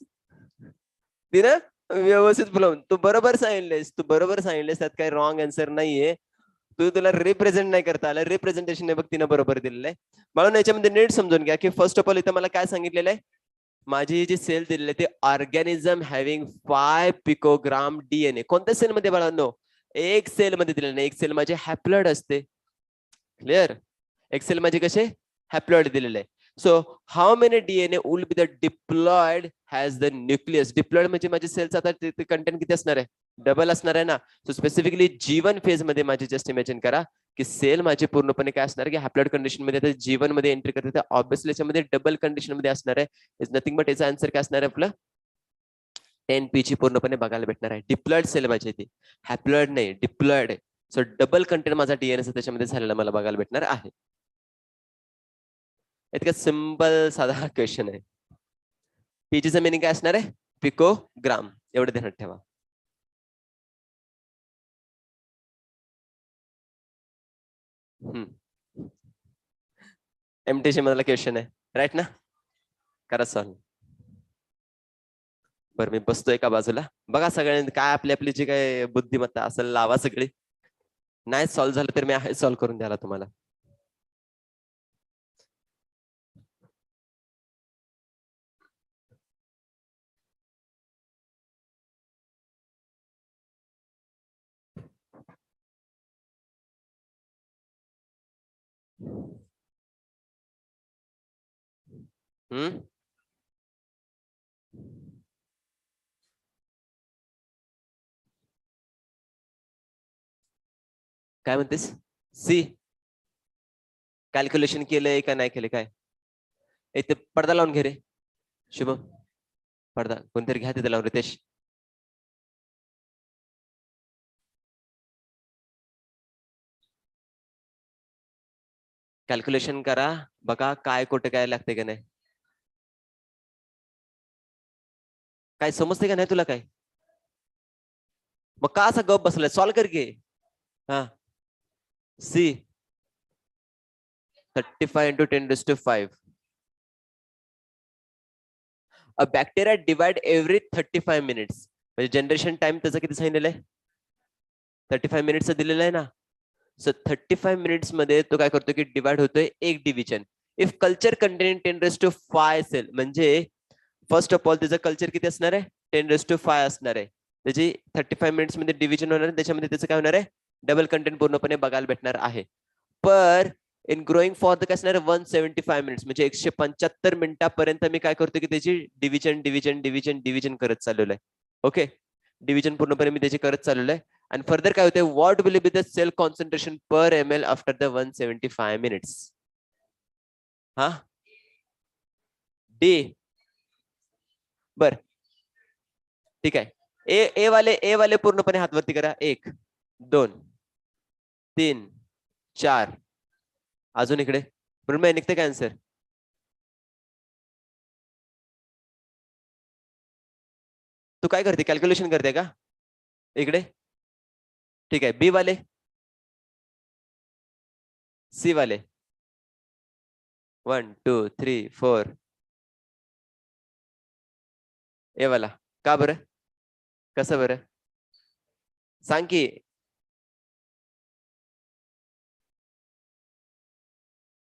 तिनं व्यवस्थित बोलवून तू बरोबर सांगितलेस, तू बरोबर सांगितलेस, त्यात काही रॉंग आन्सर नाहीये. तुला रिप्रेझेंट नाही करता आलं, रिप्रेझेंटेशन नाही बघ तिनं बरोबर दिलेलं आहे. म्हणून याच्यामध्ये नीट समजून घ्या की फर्स्ट ऑफ ऑल इथं मला काय सांगितलेलं आहे, माझी जी सेल दिलेली आहे ते ऑर्गॅनिझम हॅव्हिंग 5 पिकोग्राम डीएनए. कोणत्या सेल मध्ये बाळांनो? एक सेल मध्ये दिलेलं नाही. एक सेल माझे हॅप्लॉइड असते. क्लिअर? एक सेल माझे कसे हॅप्लॉइड दिलेले आहे. So how many DNA will be the diploid has the nucleus. Diploid म्हणजे माझे सेल्स आता कंटेंट किती असणार आहे? डबल असणार आहे ना. सो स्पेसिफिकली जीवन फेज मध्ये माझे जस्ट इमॅजिन करा की सेल माझे पूर्णपणे काय असणार की हॅप्लॉइड कंडिशन मध्ये जीवन मध्ये एंट्री करते, तर ऑब्व्हियसली याच्यामध्ये डबल कंडिशन मध्ये असणार आहे. इज नथिंग बट याचा आन्सर काय असणार आहे आपलं 10 pg पूर्णपणे बघायला भेटणार आहे. डिप्लॉइड सेल माझी ती हॅप्लॉइड नाही, डिप्लॉइड आहे. सो डबल कंटेंट माझा डीएनए त्याच्यामध्ये झालेला मला बघायला भेटणार आहे. इतका सिंपल साधा क्वेश्चन आहे. पीजीचं मिनिंग काय असणार आहे? पिकोग्राम. एवढं ध्यानात ठेवा. एमटीसी मधला क्वेश्चन आहे, राईट ना? करा सॉल्व. बरं मी बसतो एका बाजूला. बघा सगळ्यांनी काय आपली आपली जी काय बुद्धिमत्ता असेल लावा सगळी. नाही सॉल्व्ह झालं तर मी आहे सॉल्व्ह करून द्यायला तुम्हाला. हम्म, काय म्हणतेस? सी कॅल्क्युलेशन केलंय का नाही केलं काय? इथे पडदा लावून घे रे शुभम, पडदा कोणतरी घ्या तिथे लावून. रितेश, कॅल्क्युलेशन करा, बघा काय कुठे काय लागते का नाही. काय समजते का नाही तुला काय? मग का असा गप बसलाय? सॉल्व कर की. हा, सी 35 into 10⁵. अ बॅक्टेरिया डिवाइड एव्हरी 35 मिनिट्स. म्हणजे जनरेशन टाइम त्याचा किती सांगितलेलं आहे? 35 मिनिट्स दिलेलं आहे ना. सो 35 मिनिट्स मध्ये तो काय करतो की डिवाइड होतोय एक division. If culture containing 10⁵ cell, म्हणजे फर्स्ट ऑफ ऑल त्याचं कल्चर किती असणार आहे? 10⁵ असणार आहे. त्याची 35 मिनिट्स मध्ये डिव्हिजन होणार, त्याच्यामध्ये त्याचं काय होणार आहे? डबल कंटेंट पूर्णपणे बघायला भेटणार आहे. पर इन ग्रोईंग फॉर द काय असणार 175 मिनिट्स, म्हणजे 175 मिनिटापर्यंत मी काय करतो की त्याची डिव्हिजन डिव्हिजन डिव्हिजन डिव्हिजन करत चाललेलं आहे. ओके, डिव्हिजन पूर्णपणे मी त्याची करत चाललेलं आहे. आणि फर्दर काय होते? What will be the cell concentration per ml after the 175 minutes? हा, डी. बर, ठीक आहे. ए वाले पूर्णपणे हातवरती करा. 1 2 3 4. अजून इकडे मृण्मय निघते काय आन्सर? तू काय करते? कॅल्क्युलेशन करते का इकडे? ठीक आहे. बी वाले, सी वाले 1 2 3 4. ए वाला का बरं? कसं बरं? सांग की.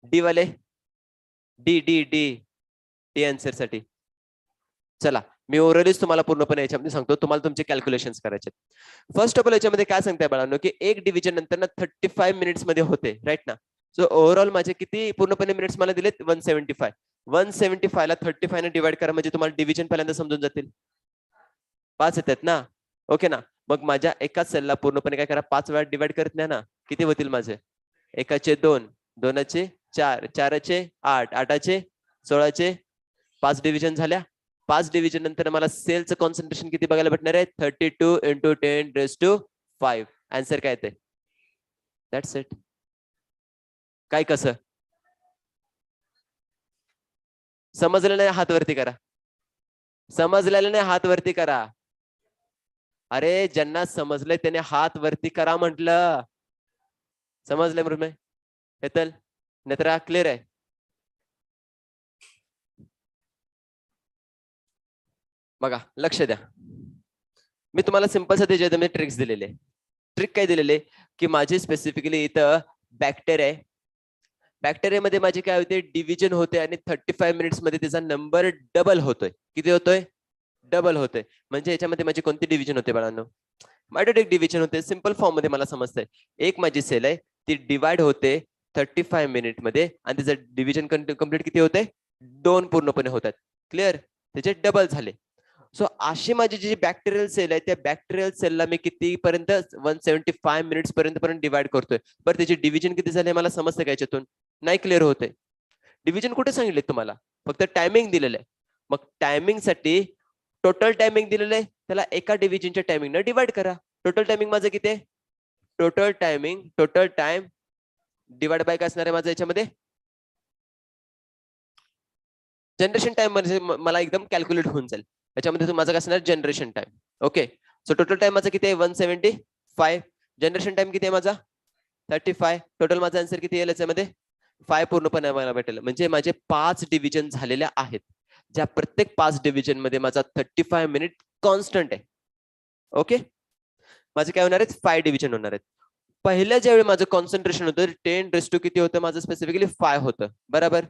डी वाले, D D D D answer साठी. चला, मी ओरलीच तुम्हाला पूर्णपणे याच्यामध्ये सांगतो, तुम्हाला तुमचे कॅल्क्युलेशन करायचे. फर्स्ट ऑफ ऑल याच्यामध्ये काय सांगताय बाळांनो की एक डिव्हिजन नंतर ना 35 मिनिट्स मध्ये होते, राईट ना. सो ओव्हरऑल माझे किती पूर्णपणे मिनिट्स मला दिलेत? 175. 175 ला 35 ने डिवाइड करा, म्हणजे तुम्हाला डिव्हिजन पहिल्यांदा समजून जातील. 5 येतात ना. ओके ना. मग माझ्या एकाच सेलला पूर्णपणे काय करा, 5 वेळा डिवाइड करत नाही ना. किती होतील माझे? एकाचे 2, दोनाचे 4, चाराचे 8, 8चे 16चे 5 डिव्हिजन झाल्या. 5 डिव्हिजन नंतर मला सेलचं कॉन्सन्ट्रेशन किती बघायला भेटणार आहे? 32 into 10⁵. आन्सर काय येते? That's it. काय कसं समजलं नाही? हात वरती करा. समजलेलं नाही? हात वरती करा. अरे ज्यांना समजलंय त्याने हात वरती करा म्हटलं. समजलंय मृण्मय, हेतल, नेत्रा, क्लिअर आहे? बघा लक्ष द्या, मी तुम्हाला सिंपल त्याच्यामध्ये ट्रिक्स दिलेले. ट्रिक काय दिलेले की माझे स्पेसिफिकली इथं बॅक्टेरिया आहे. बॅक्टेरियामध्ये माझी काय होते? डिव्हिजन होते आणि 35 मिनिट्स मध्ये त्याचा नंबर डबल होतोय. किती होतोय? डबल होतोय. म्हणजे याच्यामध्ये माझी कोणती डिव्हिजन होते बाळांनो? मायटोटिक डिव्हिजन होते. सिंपल फॉर्म मध्ये मला समजतंय. एक माझी सेल आहे, ती डिवाइड होते 35 मिनिट मध्ये आणि त्याचं डिव्हिजन कम्प्लीट किती होते? 2 पूर्णपणे होतात. क्लिअर? त्याचे डबल झाले. सो अशी माझी जी बॅक्टेरियल सेल आहे, त्या बॅक्टेरियल सेलला मी किती पर्यंत 175 मिनिट्स पर्यंत डिवाइड करतोय. बरं त्याची डिव्हिजन किती झाले मला समजतं का याच्यातून? नाही क्लिअर होते. डिव्हिजन कुठे सांगितले तुम्हाला? फक्त टायमिंग दिलेलं आहे. मग टायमिंग साठी टोटल टायमिंग दिलेलं आहे, त्याला एका डिव्हिजनच्या टायमिंग न डिवाइड करा. टोटल टायमिंग माझं किती आहे? टोटल टाइम डिवाइड बाय काय असणार आहे माझं याच्यामध्ये? जनरेशन टाइम म्हणजे मला एकदम कॅल्क्युलेट होऊन जाईल. याच्यामध्ये माझं काय असणार? Generation time. Okay, so total time माझा किती आहे? 175. जनरेशन टाइम किती आहे माझा? 35. टोटल माझा आन्सर किती येईल याच्यामध्ये? 5 पूर्णपणे मला भेटेल. म्हणजे माझे 5 डिव्हिजन झालेल्या आहेत, ज्या प्रत्येक 5 डिव्हिजन मध्ये माझा 35 मिनिट कॉन्स्टंट आहे. ओके, माझे काय होणार आहेत? 5 डिव्हिजन होणार आहेत. पहिल्या ज्यावेळी माझं कॉन्सन्ट्रेशन होतं 10⁻, किती होतं माझं? स्पेसिफिकली 5 होतं. बरोबर,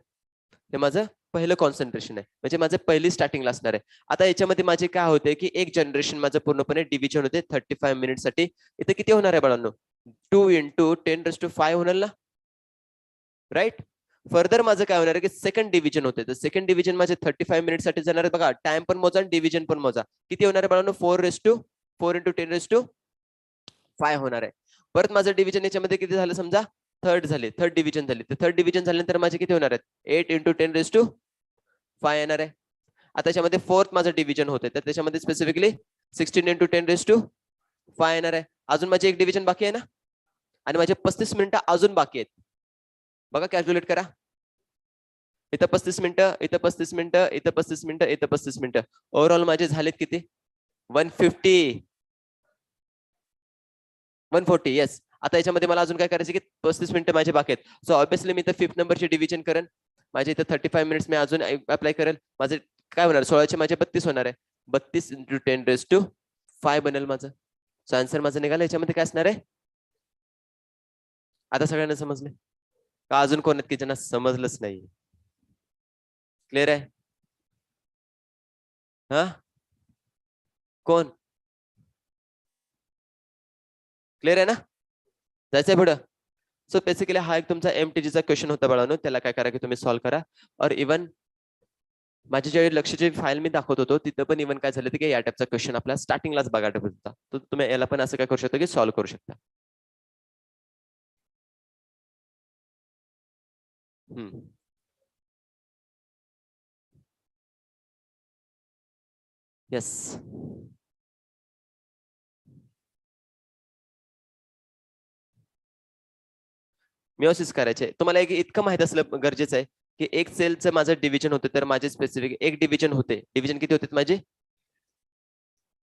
हे माझं पहिलं कॉन्सन्ट्रेशन आहे, म्हणजे माझं पहिली स्टार्टिंगला असणार आहे. आता याच्यामध्ये माझे काय होते की एक जनरेशन माझं पूर्णपणे डिव्हिजन होते 35 मिनिट साठी. इथे किती होणार आहे बाळांनो? 2 into 10⁵ होणार ना. राईट. फर्दर माझं काय होणार आहे की सेकंड डिव्हिजन होते, तर सेकंड डिव्हिजन माझे 35 मिनिट साठी जाणार आहे. बघा टाइम पण मोजा आणि डिव्हिजन पण मोजा. किती होणार आहे बाळांनो? 4 into 10⁵ होणार आहे. परत माझं डिव्हिजन याच्यामध्ये किती झालं समजा, थर्ड झाले, थर्ड डिव्हिजन झाले. तर थर्ड डिव्हिजन झाल्यानंतर माझे किती होणार आहेत? 8 into 10⁵ येणार आहे. आता याच्यामध्ये फोर्थ माझं डिव्हिजन होते, तर त्याच्यामध्ये स्पेसिफिकली 16 into 10⁵ येणार आहे. अजून माझे एक डिव्हिजन बाकी आहे ना, आणि माझे 35 मिनिटं अजून बाकी आहेत. बघा कॅल्क्युलेट करा. इथं 35 मिनिटं, इथं 35 मिनिटं, इथं 35 मिनिटं, इथं 35 मिनिटं. ओव्हरऑल माझे झालेत किती? 150 140. येस. आता याच्यामध्ये मला अजून काय करायचं की 35 मिनिटं माझे बाकी आहेत. सो ऑब्विसली मी तर 5th नंबरचे डिव्हिजन करेन. माझे इथं 35 मिनिट्स मी अजून अप्लाय करेल. माझे काय होणार? 16चे माझे 32 होणार आहे. 32 into 10⁵ बनेल माझं. सो आन्सर माझं निघालं. याच्यामध्ये काय असणार आहे? आता सगळ्यांना समजले का? अजून कोण आहेत की ज्यांना समजलंच नाही? क्लिअर आहे? हा, कोण क्लिअर आहे ना? जायचंय पुढं. सो बेसिकली हा एक तुमचा MTGचा क्वेश्चन होता बाळांनो. त्याला काय करा की तुम्ही सॉल्व्ह करा. और इव्हन माझी ज्यावेळी लक्षची फाईल मी दाखवत होतो तिथं पण इव्हन काय झालं की या टाईपचा क्वेश्चन आपला स्टार्टिंगलाच बघायला होता. तर तुम्ही याला पण असं काय करू शकता की सॉल्व्ह करू शकता. येस. मिओसिस करायचे. तुम्हाला एक इतकं माहित असलं गरजेचं आहे की एक सेलचं माझं डिव्हिजन होतं, तर माझे स्पेसिफिक एक डिव्हिजन होते. डिव्हिजन किती होते माझे?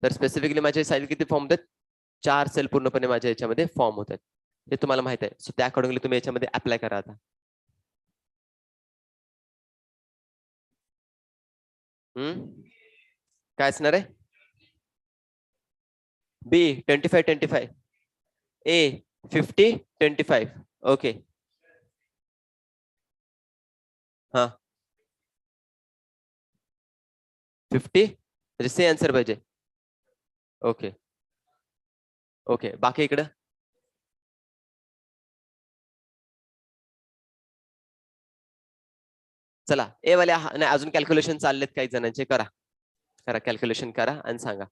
तर स्पेसिफिकली माझे साईल किती फॉर्म होतात? 4 सेल पूर्णपणे माझ्या याच्यामध्ये फॉर्म होतात. हे तुम्हाला माहित आहे. सो त्या अकॉर्डिंगली तुम्ही याच्यामध्ये अप्लाय करा आता. काय असणार आहे? बी 25-25, ए 50-25. ओके. हा 50 म्हणजे सी आन्सर पाहिजे. Okay okay. बाकी इकडं चला ए वाल्या नाही, अजून कॅल्क्युलेशन चाललेत काही जणांचे. करा करा कॅल्क्युलेशन करा आणि सांगा.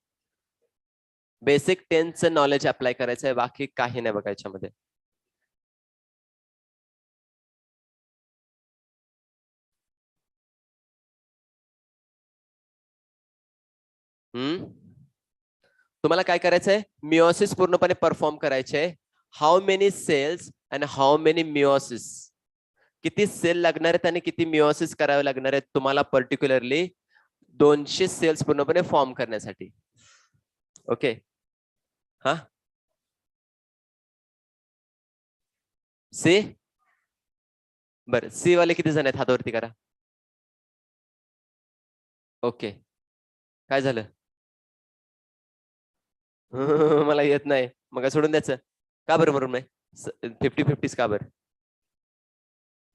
बेसिक 10चं नॉलेज अप्लाय करायचं आहे, बाकी काही नाही बघा याच्यामध्ये. तुम्हाला काय करायचंय? मिओसिस पूर्णपणे परफॉर्म करायचे. How many cells and how many meiosis, किती सेल लागणार आहेत आणि किती मिओसिस करावे लागणार आहेत तुम्हाला पर्टिक्युलरली 200 सेल्स पूर्णपणे फॉर्म करण्यासाठी. ओके. हा सी. बरं, सी वाले किती जण आहेत? हातावरती करा. ओके. काय झालं? मला येत नाही, मग सोडून द्यायचं का बरं? म्हणून नाही 50-50 का बरं?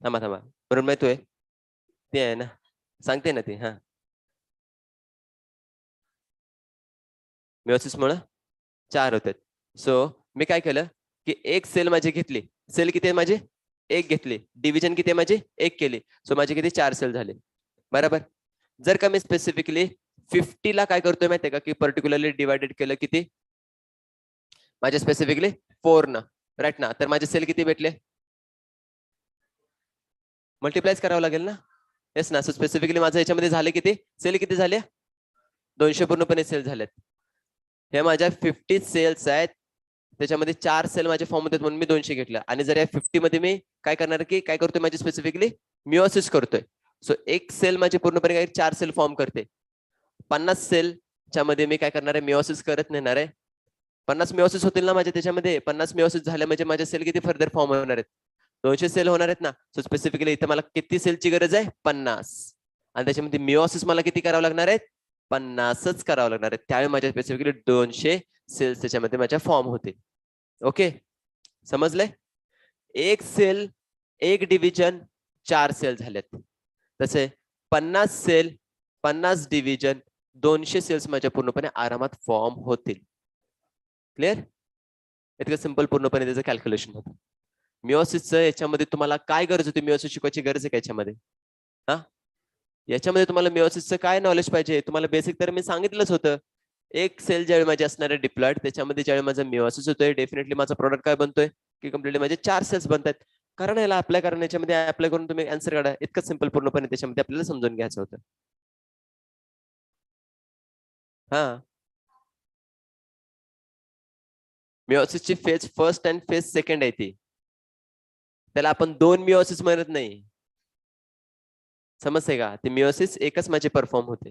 थांबा थांबा, म्हणून नाही तोय ते आहे ना, सांगते ना ती. हा मिओसिस मुळे 4 होतात. सो मी काय केलं की एक सेल माझी घेतली. सेल किती आहे माझे? एक घेतली. डिव्हिजन किती आहे माझे? एक केली. सो माझे किती? 4 सेल झाले. बरोबर. जर का मी स्पेसिफिकली 50 ला काय करतोय माहितीये का की पर्टिक्युलरली डिवायडेड केलं किती? माझे स्पेसिफिकली 4 न, राईट ना. तर माझे सेल किती भेटले? मल्टिप्लायच करावं लागेल ना. येस ना. सो स्पेसिफिकली माझं याच्यामध्ये झाले किती? सेल किती झाले? 200 पूर्णपणे सेल झालेत. हे माझ्या 50 सेल्स आहेत, त्याच्यामध्ये 4 सेल माझे फॉर्म होते म्हणून मी 200 घेतलं. आणि जर या 50 मध्ये मी काय करणार की काय करतोय माझी स्पेसिफिकली मिओसिस करतोय. सो एक सेल माझे पूर्णपणे काय 4 सेल फॉर्म करते. 50 सेलच्या मध्ये मी काय करणार आहे? मिओसिस करत नेणार आहे. 50 मिओसिस होतील ना माझे त्याच्यामध्ये. 50 मिओसिस झाले म्हणजे माझे सेल किती फर्दर फॉर्म होणार आहेत? 200 सेल होणार आहेत ना. सो स्पेसिफिकली इथे मला किती सेलची गरज आहे? 50. आणि त्याच्यामध्ये मिओसिस मला किती करावं लागणार आहेत? 50च करावं लागणार आहे. त्यावेळी माझ्या स्पेसिफिकली 200 सेल्स त्याच्यामध्ये माझ्या फॉर्म होते. ओके, समजलंय? एक सेल, एक डिव्हिजन, 4 सेल झालेत. तसे 50 सेल, 50 डिव्हिजन, 200 सेल्स माझ्या पूर्णपणे आरामात फॉर्म होतील. क्लिअर? इतकं सिंपल पूर्णपणे त्याचं कॅल्क्युलेशन होतं. मिओसिसचं याच्यामध्ये तुम्हाला काय गरज होती? मिओसिस शिकवायची गरज आहे का याच्यामध्ये? हा, याच्यामध्ये तुम्हाला मिओसिसचं काय नॉलेज पाहिजे? तुम्हाला बेसिक तर मी सांगितलंच होतं. एक सेल ज्यावेळी माझे असणार आहे डिप्लॉइड, त्याच्यामध्ये ज्यावेळी माझा मिओसिस होतोय, डेफिनेटली माझा प्रोडक्ट काय बनतोय की कम्प्लिटली माझे 4 सेल्स बनतात. कारण याला अप्लाय करून याच्यामध्ये अप्लाय करून तुम्ही आन्सर काढा. इतकं सिंपल पूर्णपणे त्याच्यामध्ये आपल्याला समजून घ्यायचं होतं. हा, मिओसिसची phase first and phase second आहे ती. त्याला आपण 2 मिओसिस म्हणत नाही. समजते का? ते मिओसिस एकच माझे परफॉर्म होते.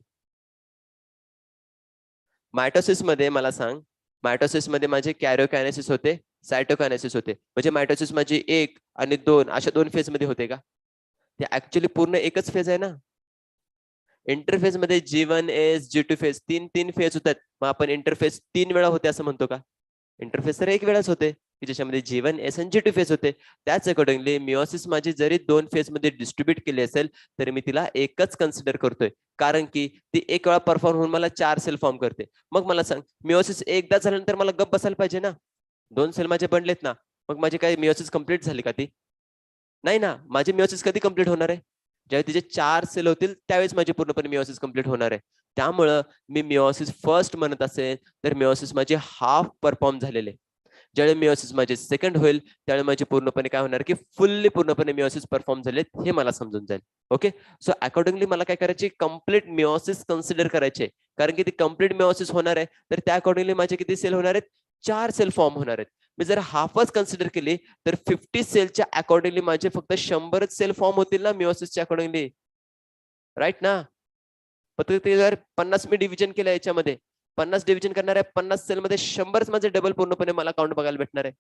मायटोसिस मध्ये मला सांग, मायटोसिस मध्ये माझे कॅरिओकायनेसिस होते, सायटोकायनेसिस होते. म्हणजे मायटोसिस माझी 1 आणि 2 अशा 2 फेज मध्ये होते का? ते ऍक्च्युली पूर्ण एकच फेज आहे ना. इंटरफेज मध्ये G1 एस G2 फेज तीन फेज होतात. मग आपण इंटरफेस 3 वेळा होते असं म्हणतो का? इंटरफेस तर एक वेळाच होते की ज्याच्यामध्ये G1 एस आणि G2 फेज होते. त्याच अकॉर्डिंगली मिओसिस माझी जरी 2 फेज मध्ये डिस्ट्रीब्यूट केली असेल तरी मी तिला एकच कन्सिडर करतोय, कारण की ती एक वेळा परफॉर्म होऊन मला 4 सेल फॉर्म करते. मग मला सांग, मिओसिस एकदा झाल्यानंतर मला गप बसायला पाहिजे ना? 2 सेल माझे बनलेत ना, मग माझी काही मिओसिस कंप्लीट झाली का ती? नाही ना. माझी मिओसिस कधी कंप्लीट होणार आहे? ज्यावेळी तिचे 4 सेल होतील त्यावेळेस माझी पूर्णपणे मिओसिस कंप्लीट होणार आहे. त्यामुळं मी मिओसिस फर्स्ट म्हणत असेल तर मिओसिस माझे हाफ परफॉर्म झालेले. ज्यावेळी मिओसिस माझे सेकंड होईल त्यावेळी माझे पूर्णपणे काय होणार की फुल्ली पूर्णपणे मिओसिस परफॉर्म झाले हे मला समजून जाईल. ओके, सो अकॉर्डिंगली मला काय करायचे, कम्प्लीट मिओसिस कन्सिडर करायचे. कारण की ती कम्प्लीट मिओसिस होणार आहे तर त्या अकॉर्डिंगली माझे किती सेल होणार आहेत? 4 सेल फॉर्म होणार आहेत. मी जर हाफच कन्सिडर केली तर 50 सेलच्या अकॉर्डिंगली माझे फक्त 100च सेल फॉर्म होतील ना मिओसिसच्या अकॉर्डिंगली, राईट ना? फक्त ते जर 50 मी डिव्हिजन केलं याच्यामध्ये, 50 डिव्हिजन करणार आहे 50 सेल मध्ये 100च माझे डबल पूर्णपणे मला काउंट बघायला भेटणार आहे.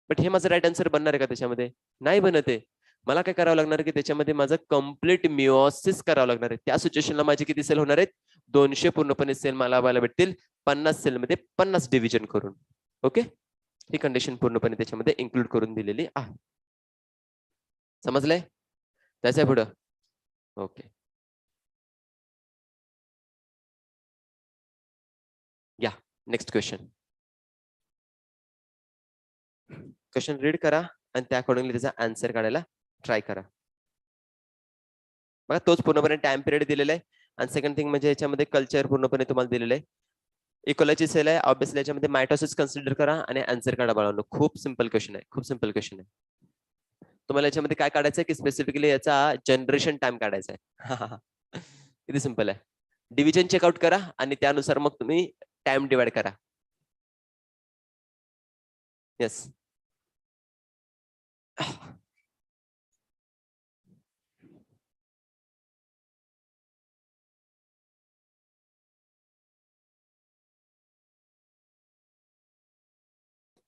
बट हे माझं राईट आन्सर बनणार आहे का त्याच्यामध्ये? नाही बनत आहे. मला काय करावं लागणार की त्याच्यामध्ये माझं कम्प्लीट मिओसिस करावं लागणार आहे. त्या सिच्युएशनला माझे किती सेल होणार आहेत? 200 पूर्णपणे सेल मला बघायला भेटतील 50 सेल मध्ये 50 डिव्हिजन करून. ओके, ही कंडिशन पूर्णपणे त्याच्यामध्ये इन्क्लूड करून दिलेली आहे. समजलंय? त्याच्या पुढं ओके, या नेक्स्ट क्वेश्चन. क्वेश्चन रीड करा आणि त्या अकॉर्डिंगली त्याचा आन्सर काढायला ट्राय करा. बघा तोच पूर्णपणे टाइम पिरियड दिलेला आहे आणि सेकंड थिंग म्हणजे याच्यामध्ये कल्चर पूर्णपणे तुम्हाला दिलेलं आहे. इकोलॉजी सेल आहे, ऑब्विसली याच्यामध्ये मायटोसिस कन्सिडर करा आणि आन्सर काढा बाळांनो. खूप सिंपल क्वेश्चन आहे, खूप सिंपल क्वेश्चन आहे. तुम्हाला याच्यामध्ये काय काढायचं आहे की स्पेसिफिकली याचा जनरेशन टाइम काढायचा आहे. किती सिंपल आहे. डिव्हिजन चेकआउट करा आणि त्यानुसार मग तुम्ही टाइम डिवाइड करा. येस.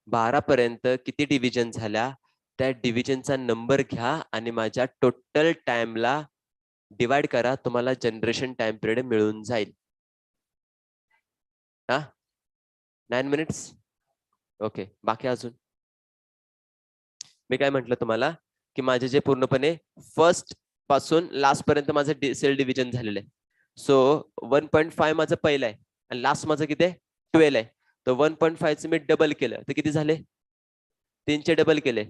12 पर्यंत किती डिव्हिजन झाल्या त्या डिव्हिजनचा नंबर घ्या आणि माझ्या टोटल टाइमला डिवाइड करा. तुम्हाला जनरेशन टाइम पिरियड मिळून जाईल. हा, 9 मिनिट्स. ओके, बाकी अजून मी काय म्हंटल तुम्हाला की माझे जे पूर्णपणे फर्स्ट पासून लास्ट पर्यंत माझं सेल डिव्हिजन झालेलं आहे. सो 1.5 माझं पहिलं आहे आणि लास्ट माझं किती आहे? 12 आहे. तर 1.5 चे मी डबल केलं तर किती झाले? 3 चे डबल केले,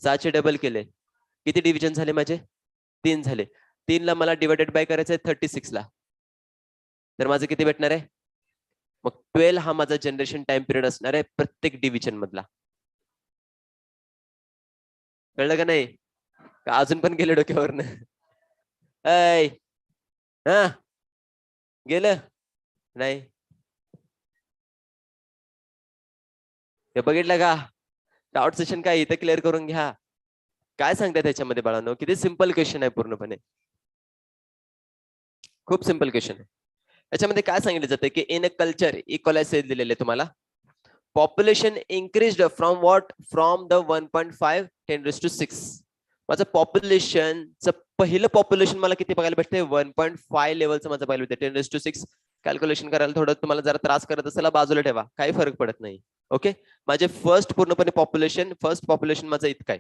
6 चे डबल केले, किती डिव्हिजन झाले माझे? 3 झाले. 3 ला मला डिवायडेड बाय करायचं आहे 36 ला, तर माझं किती भेटणार आहे? मग 12 हा माझा जनरेशन टाइम पिरियड असणार आहे प्रत्येक डिव्हिजन मधला. कळलं का नाही? का अजून पण गेले डोक्यावरनं? ऐ हा, गेलं नाही? हे बघितलं का? डाउट सेशन काय इथं क्लिअर करून घ्या. काय सांगताय त्याच्यामध्ये बाळांनो? किती सिंपल क्वेश्चन आहे पूर्णपणे. खूप सिंपल क्वेश्चन आहे. याच्यामध्ये काय सांगितलं जातं की इन अ कल्चर इक्वलाइज दिलेले तुम्हाला. Population increased from what? From the 1.5 10⁶. माझं पॉप्युलेशनचं पहिलं पॉप्युलेशन मला किती बघायला भेटते? 1.5 लेवलचं माझं बघायला भेटते. 10⁶. कॅल्क्युलेशन करायला थोडं तुम्हाला जरा त्रास करत असेल बाजूला ठेवा, काही फरक पडत नाही. ओके, माझे फर्स्ट पूर्णपणे फर्स्ट पॉप्युलेशन माझं इतकं आहे.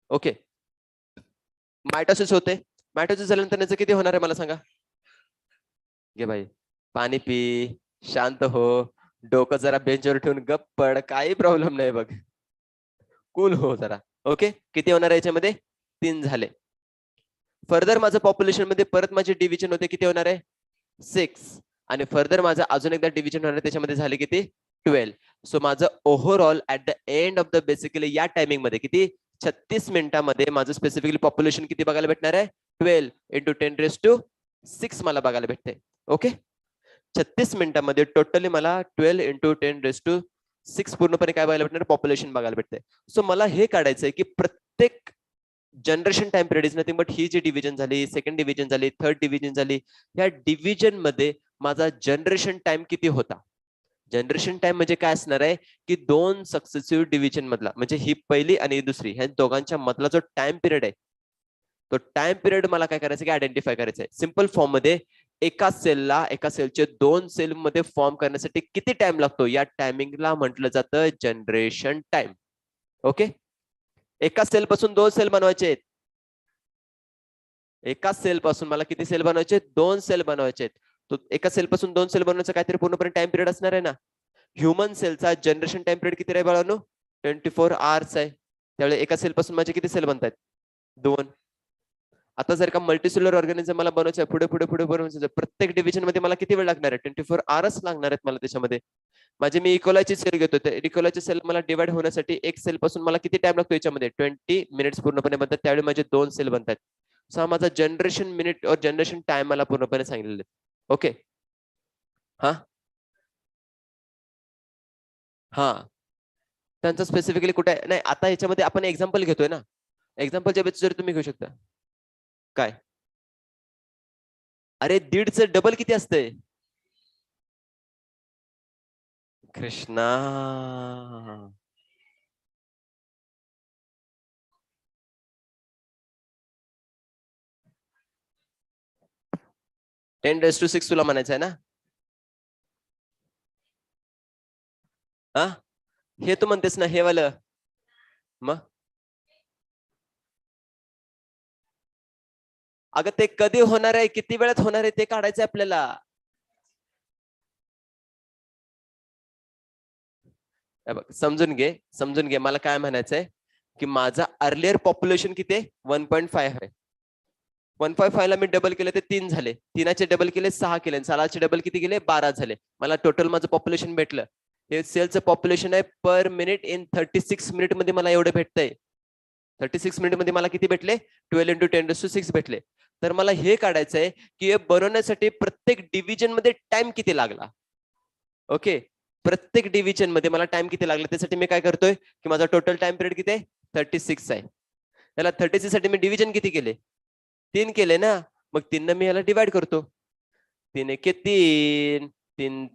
ओके, मायटोसिस होते. मायटोसिस झाल्यानंतर त्याचं किती होणार आहे मला सांगा? घे भाई, पाणी पी, शांत हो, डोकं जरा बेंचवर ठेवून गप्प पड, काही प्रॉब्लेम नाही बघ. कूल हो जरा. ओके, किती होणार आहे याच्यामध्ये? 3 झाले. फर्दर माझं पॉप्युलेशन मध्ये परत माझे डिव्हिजन होते, किती होणार आहे? 6. आणि फर्दर माझं अजून एकदा डिव्हिजन होणार आहे, त्याच्यामध्ये झाले किती? 12. सो माझं overall at the end of the basically या टायमिंग मध्ये किती? 36 मिनिटांमध्ये माझं स्पेसिफिकली पॉप्युलेशन किती बघायला भेटणार आहे? 12 × 10⁶ मला बघायला भेटते. ओके, 36 मिनिटांमध्ये टोटली मला 12 × 10⁶ पूर्णपणे काय बघायला भेटणार? पॉप्युलेशन बघायला भेटते. सो मला हे काढायचंय की प्रत्येक generation time period is nothing but ही जी डिव्हिजन झाली, सेकंड डिव्हिजन झाली, थर्ड डिव्हिजन झाली, या डिव्हिजन मध्ये माझा जनरेशन टाइम किती होता? जनरेशन टाइम म्हणजे काय असणार आहे की 2 सक्सेसिव्ह डिव्हिजन मधला, म्हणजे ही पहिली आणि दुसरी, ह्या दोघांच्या मधला जो टाइम पिरियड आहे, तो टाइम पिरियड मला काय करायचं की आयडेंटिफाय करायचं आहे. सिंपल फॉर्म मध्ये एका सेलचे 2 सेल मध्ये फॉर्म करण्यासाठी किती टाइम लागतो, या टायमिंगला म्हटलं जातं जनरेशन टाइम. ओके, एका सेल पासून 2 सेल बनवायचे आहेत. एका सेल पासून मला किती सेल बनवायचे? 2 सेल बनवायचे आहेत. तो एका सेल पासून 2 सेल बनवण्याचा काहीतरी पूर्णपणे टाइम पिरियड असणार आहे ना. ह्युमन सेलचा जनरेशन टाइम पिरियड किती आहे बाळांनो? 24 आवर्स आहे. त्यामुळे एका सेल पासून माझे किती सेल बनतात? 2. आता जर का मल्टीसेल्युलर ऑर्गॅनिझम मला बनवायचं आहे, पुढे पुढे पुढे बनवायचं, प्रत्येक डिव्हिजन मध्ये मला किती वेळ लागणार आहे? 24 आवर्स लागणार आहेत मला त्याच्यामध्ये. माझे मी इकोलाची सेल घेतो, तर इकोलाची सेल मला डिवाइड होण्यासाठी एक सेल पासून मला किती टाइम लागतो याच्यामध्ये? 20 मिनिट्स पूर्णपणे बनतात. त्यावेळी माझे 2 सेल बनतात. सो हा माझा जनरेशन मिनिट और जनरेशन टाइम मला पूर्णपणे सांगितलेले. ओके, हा हा त्यांचं स्पेसिफिकली कुठे आहे? नाही, आता याच्यामध्ये आपण एक्झाम्पल घेतोय ना, एक्झाम्पलच्या बेसिस जर तुम्ही घेऊ शकता. काय? अरे 1.5चं डबल किती असतंय? कृष्णा, 10⁶ तुला म्हणायचं आहे ना? हा, हे तू म्हणतेस ना, हे वालं. मग अगं ते कधी होणार आहे, किती वेळात होणार आहे, ते काढायचंय आपल्याला. समजून घे मला काय म्हणायचंय की माझा अर्लियर पॉप्युलेशन किती आहे? 1.5 आहे. 1.5 ला मी डबल केले ते 3 झाले, 3चे डबल केले 6 केले, 6चे डबल किती केले? 12 झाले. मला टोटल माझं पॉप्युलेशन भेटलं. हे सेलचं पॉप्युलेशन आहे पर मिनिट इन 36 मिनिट मध्ये मला एवढं भेटतंय. 36 मिनिट मध्ये मला किती भेटले? 12 × 10⁶ भेटले. तर मला हे काढायचंय की हे बनवण्यासाठी प्रत्येक डिव्हिजन मध्ये टाइम किती लागला. ओके, प्रत्येक डिव्हिजन मध्ये मला टाइम किती लागला, त्यासाठी मी काय करतोय की माझा टोटल टाइम पिरियड किती आहे? 36 आहे. त्याला 36 साठी मी डिव्हिजन किती केले? 3 केले ना. मग 3 मी याला डिवाइड करतो. 3 एके 3, 3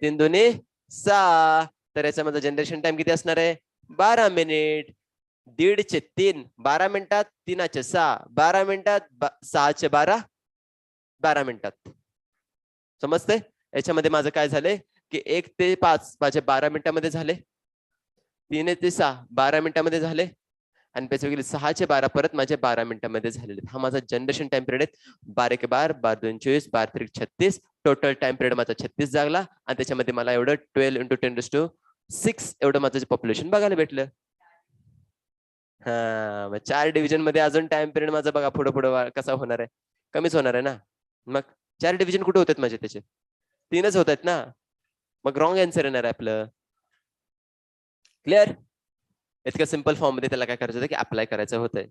3 दोन्ही 6. तर याच्यामध्ये जनरेशन टाइम किती असणार आहे? 12 मिनिट. 1.5चे 3 12 मिनिटात, 3चे 6 12 मिनिटात, 6चे 12 12 मिनिटात. समजते? याच्यामध्ये माझं काय झालंय की 1 ते 5 माझे 12 मिनिटांमध्ये झाले, 3 ते 6 12 मिनिटांमध्ये झाले, आणि बेसिकली 6चे 12 परत माझे 12 मिनिटांमध्ये झालेले. हा माझा जनरेशन टाइम पिरियड आहे. 12 × 12 12 × 2 24 12 × 3 36. टोटल टाइम पिरियड माझा 36 लागला, आणि त्याच्यामध्ये मला एवढं 12 × 10⁶ एवढं माझं पॉप्युलेशन बघायला भेटलं. हा, मग 4 डिव्हिजन मध्ये अजून टाइम पिरियड माझा बघा पुढे पुढे कसा होणार आहे? कमीच होणार आहे ना. मग 4 डिव्हिजन कुठे होतात माझे? त्याचे 3च होत आहेत ना. मग रॉंग आन्सर येणार आहे आपलं. क्लिअर? इतक्या सिंपल फॉर्म मध्ये त्याला काय करायचं होतं की अप्लाय करायचं होतंय.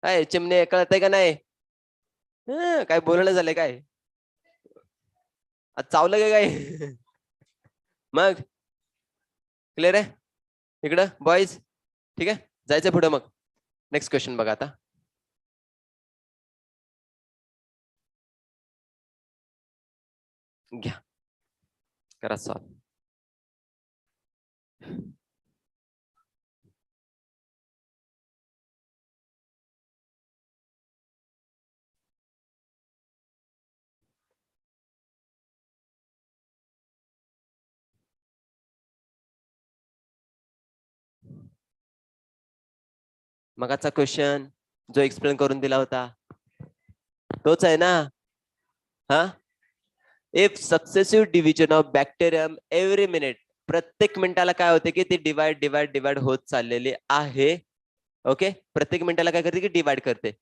काय चिमणे, कळतंय का नाही? काय बोलणं झालंय काय? आज चावलं का काय? मग क्लिअर आहे इकडं बॉईज? ठीक आहे, जायचं पुढे. मग नेक्स्ट क्वेश्चन बघा आता. घ्या, करा सॉल्व. मगाचा क्वेश्चन जो एक्सप्लेन करून दिला होता तोच आहे ना. हा, if successive division of bacterium every minute प्रत्येक मिनिटाला काय होते की ती डिवाइड होत चाललेली आहे. ओके, प्रत्येक मिनिटाला काय करते की डिवाइड करते.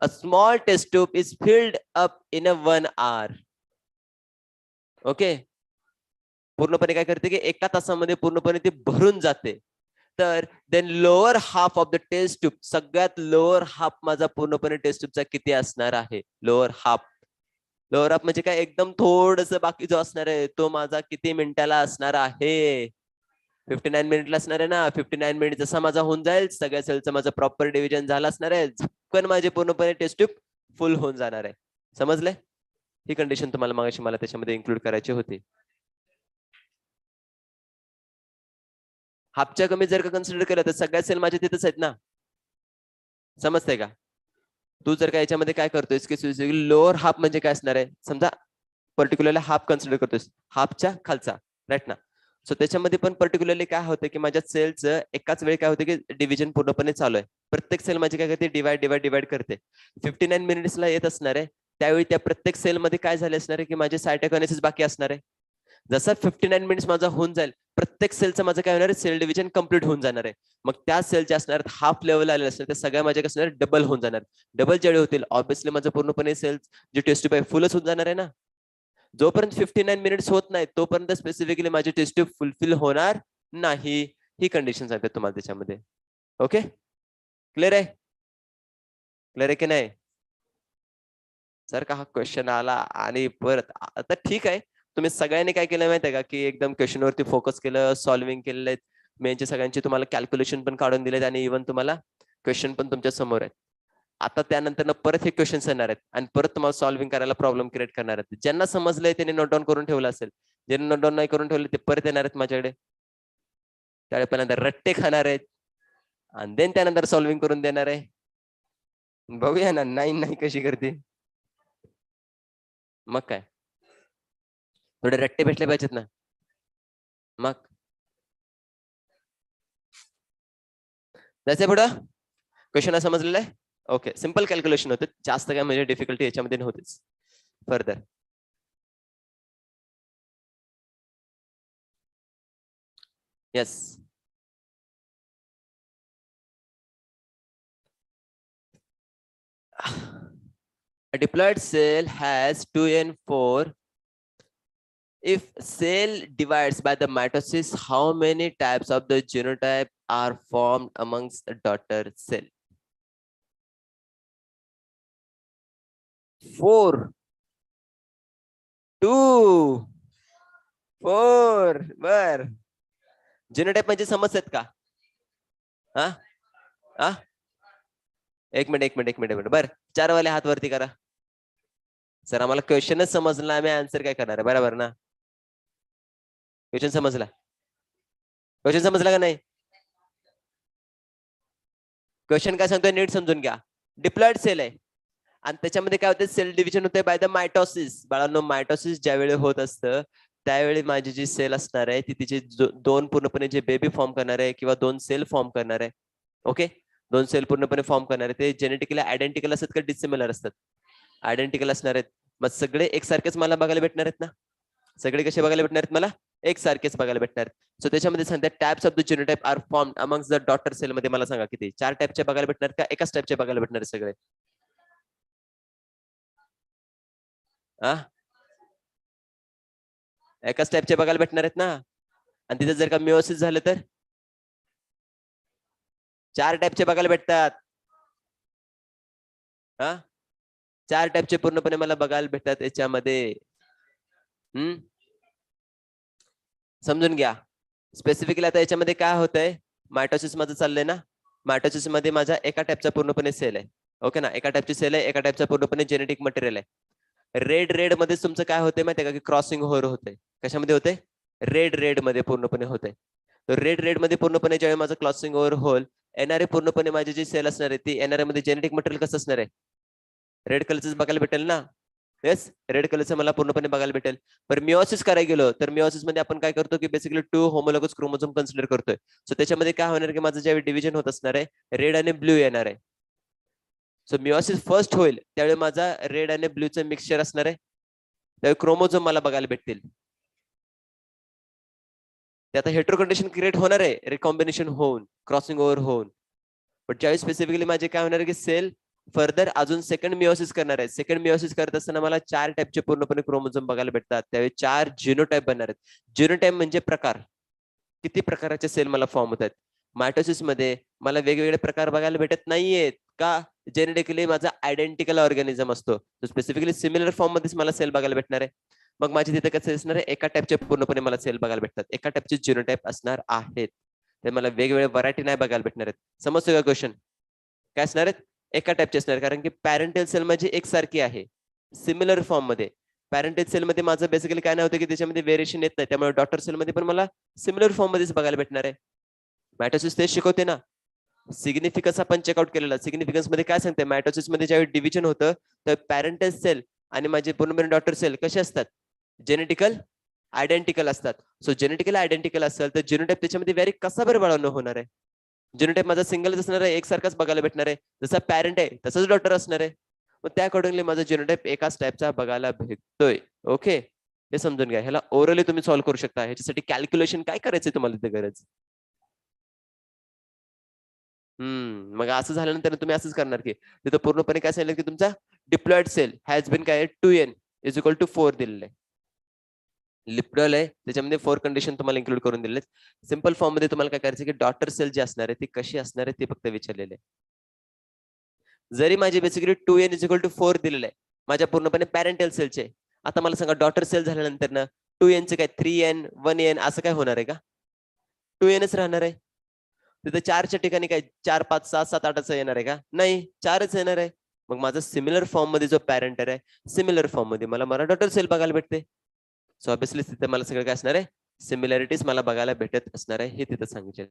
A small test tube is filled up in a 1 hour. Okay, पूर्णपणे काय करते की एका तासामध्ये पूर्णपणे ती भरून जाते. तर then lower half of the test tube, सगळ्यात लोअर हाफ माझा पूर्णपणे टेस्ट ट्यूबचा किती असणार आहे? Lower half. लोअर हाफ म्हणजे काय? एकदम थोडस बाकी जो असणार आहे तो माझा किती मिनिटाला असणार आहे? 59 मिनिटला असणार आहे ना. 59 मिनिट जसा माझा होऊन जाईल, सगळ्या सेलचं माझं प्रॉपर डिव्हिजन झालं असणार आहे, झपकन माझे पूर्णपणे टेस्ट ट्यूब फुल होऊन जाणार आहे. समजलंय? ही कंडिशन तुम्हाला मागाशी मला त्याच्यामध्ये इन्क्लूड करायची होती. हाफच्या कमी जर का कन्सिडर केलं तर सगळ्या सेल माझ्या तिथेच आहेत ना. समजतंय का? तू जर का याच्यामध्ये काय करतोयस की लोअर हाफ म्हणजे काय असणार आहे? समजा पर्टिक्युलरली हाफ कन्सिडर करतोयस, हाफच्या खालचा, राईट ना. सो त्याच्यामध्ये पण पर्टिक्युलरली काय होतं की माझ्या सेलचं एकाच वेळी काय होतं की डिव्हिजन पूर्णपणे चालू आहे. प्रत्येक सेल माझी काय करते? डिवाइड करते. 59 मिनिट्सला येत असणार आहे, त्यावेळी त्या प्रत्येक सेलमध्ये काय झाले असणार आहे की माझे सायटोकायनेसिस बाकी असणार आहे. जसा 59 मिनिट्स माझा होऊन जाईल, प्रत्येक सेलचं माझं काय होणार आहे? सेल डिव्हिजन कम्प्लीट होऊन जाणार आहे. मग त्या सेलचे असणार हाफ लेवल आलेले असणार, त्या सगळ्या माझ्या कसं असणार? डबल होऊन जाणार. डबल जेवढे होतील ऑब्व्हियसली माझं पूर्णपणे सेल जे टेस्ट ट्यूब आहे फुलच होऊन जाणार आहे ना. जोपर्यंत 59 मिनिट्स होत नाही तोपर्यंत स्पेसिफिकली माझी टेस्ट ट्यूब फुलफिल होणार नाही. ही कंडिशन सांगते तुम्हाला त्याच्यामध्ये. ओके, क्लिअर आहे? क्लिअर आहे की नाही? जर का हा क्वेश्चन आला आणि परत आता ठीक आहे, तुम्ही सगळ्यांनी काय केलं माहितीये का की एकदम क्वेश्चन वरती फोकस केलं, सॉल्व्हिंग केलेले आहेत, मेनचे सगळ्यांचे तुम्हाला कॅल्क्युलेशन पण काढून दिलेत आणि इव्हन तुम्हाला क्वेश्चन पण तुमच्या समोर आहेत. आता त्यानंतर परत हे क्वेश्चन्स येणार आहेत आणि परत तुम्हाला सॉल्व्हिंग करायला प्रॉब्लेम क्रिएट करणार आहेत. ज्यांना समजलंय त्यांनी नोट डाऊन करून ठेवलं असेल, ज्यांनी नोट डाऊन नाही करून ठेवले ते परत येणार आहेत माझ्याकडे, त्यावेळी पहिल्यांदा रट्टे खाणार आहेत आणि देन त्यानंतर सॉल्व्हिंग करून देणार आहे. बघूया ना नाही कशी करते. मग काय, थोडे रट्टे भेटले पाहिजेत ना. मग जायचंय पुढं? क्वेश्चन समजलेलं आहे? ओके, सिंपल कॅल्क्युलेशन होते, जास्त काय म्हणजे डिफिकल्टी याच्यामध्ये नव्हतीच. Further yes, a diploid cell has 2n4. If cell divides by the mitosis, how many types of the genotype are formed amongst the daughter cell? 4 2 4. बर, जीनोटाइप म्हणजे समजतात का? हा हा, एक मिनिट बर, 4 वाले हात वरती करा. सर आम्हाला क्वेश्चनच समजला, आम्ही आन्सर काय करणार आहे? बरोबर ना? क्वेश्चन समजला? क्वेश्चन समजला का नाही? क्वेश्चन काय सांगतोय नीट समजून घ्या. डिप्लॉइड सेल आहे आणि त्याच्यामध्ये काय होते? सेल डिव्हिजन होते बाय द मायटोसिस. बाळांनो, मायटोसिस ज्यावेळी होत असतं त्यावेळी माझी जी सेल असणार आहे ती तिचे दोन पूर्णपणे जे बेबी फॉर्म करणार आहे किंवा 2 सेल फॉर्म करणार आहे. ओके, 2 सेल पूर्णपणे फॉर्म करणार आहे. ते जेनेटिकली आयडेंटिकल असतात का डिसिमिलर असतात? आयडेंटिकल असणार आहेत. मग सगळे एकसारखेच मला बघायला भेटणार आहेत ना? सगळे कसे बघायला भेटणार आहेत मला? एकसारखेच बघायला भेटणार. सो त्याच्यामध्ये सांगतात types of the genotype are formed amongst the daughter cell मध्ये. मला सांगा किती? 4 टाइपचे बघायला भेटणार का एकाच टाइपचे बघायला भेटणार सगळे? एकाच टाइपचे बघायला भेटणार आहेत ना. आणि तिथे जर का मिओसिस झालं तर 4 टाइपचे बघायला भेटतात. 4 टाइपचे पूर्णपणे मला बघायला भेटतात याच्यामध्ये. समजून घ्या. स्पेसिफिकली आता याच्यामध्ये काय होतंय? मायटोसिस माझं चाललंय ना. मायटोसिस मध्ये माझा एका टाइपचा पूर्णपणे सेल आहे. ओके ना, एका टाइपची सेल आहे, एका टाइपचा पूर्णपणे जेनेटिक मटेरियल आहे. रेड मध्ये तुमचं काय होतंय माहितीये का की क्रॉसिंग ओव्हर होते. कशामध्ये होते? रेड मध्ये पूर्णपणे होते. तर रेड मध्ये पूर्णपणे ज्यावेळी माझं क्रॉसिंग ओव्हर होल येणारे पूर्णपणे माझी जी सेल असणार आहे ती येणाऱ्या मध्ये जेनेटिक मटेरियल कसं असणार आहे? रेड कलरच बघायला भेटेल ना. येस, रेड कलरचं मला पूर्णपणे बघायला भेटेल. पण मिओसिस करायला गेलो तर मिओसिस मध्ये आपण काय करतो की बेसिकली 2 होमोलॉगस क्रोमोझोम कन्सिडर करतोय. सो त्याच्यामध्ये काय होणार की माझं ज्यावेळी डिव्हिजन होत असणार आहे रेड आणि ब्ल्यू येणार आहे. सो मिओसिस फर्स्ट होईल त्यावेळी माझा रेड आणि ब्ल्यूचं मिक्सचर असणार आहे, त्यावेळी क्रोमोझोम मला बघायला भेटतील. ते आता हेटेरो कंडिशन क्रिएट होणार आहे रिकॉम्बिनेशन होऊन, क्रॉसिंग ओव्हर होऊन. पण ज्यावेळी स्पेसिफिकली माझे काय होणार आहे की सेल फर्दर अजून सेकंड मिओसिस करणार आहे. सेकंड मिओसिस करत असताना मला 4 टाईपचे पूर्णपणे क्रोमोझोम बघायला भेटतात. त्यावेळी 4 जिनोटाइप बनणार आहेत. जिनोटाइप म्हणजे प्रकार, किती प्रकारचे सेल मला फॉर्म होत आहेत. मायटोसिस मध्ये मला वेगवेगळे प्रकार बघायला भेटत नाहीयेत का, जेनेटिकली माझा आयडेंटिकल ऑर्गॅनिझम असतो, तो स्पेसिफिकली सिमिलर फॉर्म मध्येच मला सेल बघायला भेटणार आहे. मग माझे तिथे कसं असणार आहे, एका टाईपचे पूर्णपणे मला सेल बघायला भेटतात, एका टाईपचे जिनोटाइप असणार आहेत. ते मला वेगवेगळे व्हरायटी नाही बघायला भेटणार आहेत. समजतो का क्वेश्चन? काय असणार आहेत? एका टाईपचे असणार, कारण की पॅरेंटल सेल माझी एकसारखी आहे सिमिलर फॉर्म मध्ये. पॅरेंटल सेल मध्ये माझं बेसिकली काय नव्हतं की त्याच्यामध्ये व्हेरिएशन येत नाही, त्यामुळे डॉटर सेल मध्ये पण मला सिमिलर फॉर्म मध्येच बघायला भेटणार आहे. मायटोसिस तेच शिकवते ना. सिग्निफिकन्स आपण चेकआउट केलेला. सिग्निफिकन्स मध्ये काय सांगते, मायटोसिस मध्ये ज्यावेळी डिव्हिजन होतं तर पॅरेंटल सेल आणि माझे पूर्णपणे डॉटर सेल कसे असतात, जेनेटिकल आयडेंटिकल असतात. सो जेनेटिकल आयडेंटिकल असेल तर जिनोटाइप त्याच्यामध्ये व्हेरी कसा बरं बाळांनो होणार आहे? जिनोटाइप माझा सिंगलच असणार आहे, एकसारखाच बघायला भेटणार आहे. जसा पॅरेंट आहे तसंच डॉटर असणार आहे. मग त्या अकॉर्डिंगली माझा जिनोटाइप एकाच टाईपचा बघायला भेटतोय. ओके, हे समजून घ्या. ह्याला ओरली तुम्ही सॉल्व्ह करू शकता. ह्याच्यासाठी कॅल्क्युलेशन काय करायचंय तुम्हाला तिथे गरज. मग असं झाल्यानंतर तुम्ही असंच करणार की तिथं पूर्णपणे काय सांगितलं की तुमचा डिप्लॉइड सेल हॅज बिन काय 2n इज इक्वल टू 4 दिलेलं आहे. लिप्डॉल आहे त्याच्यामध्ये 4 कंडिशन तुम्हाला इन्क्लूड करून दिलेत. सिंपल फॉर्म मध्ये तुम्हाला काय करायचं की डॉटर सेल जी असणार आहे ती कशी असणार आहे ते फक्त विचारलेले आहे. जरी माझे basically 2n is equal to 4 दिलेलं आहे माझ्या पूर्णपणे पॅरेंटल सेलचे, आता मला सांगा डॉटर सेल झाल्यानंतर ना 2n चे काय 3n 1n असं काय होणार आहे का? 2nच राहणार आहे. तिथे 4च्या ठिकाणी काय 4 5 6 7 8 येणार आहे का? नाही, 4च येणार आहे. मग माझा सिमिलर फॉर्म मध्ये जो पॅरेंटर आहे, सिमिलर फॉर्म मध्ये मला डॉटर सेल बघायला भेटते. सो ऑब्विसली तिथे मला सगळं काय असणार आहे, सिमिलॅरिटीज मला बघायला भेटत असणार आहे, हे तिथे सांगितलं.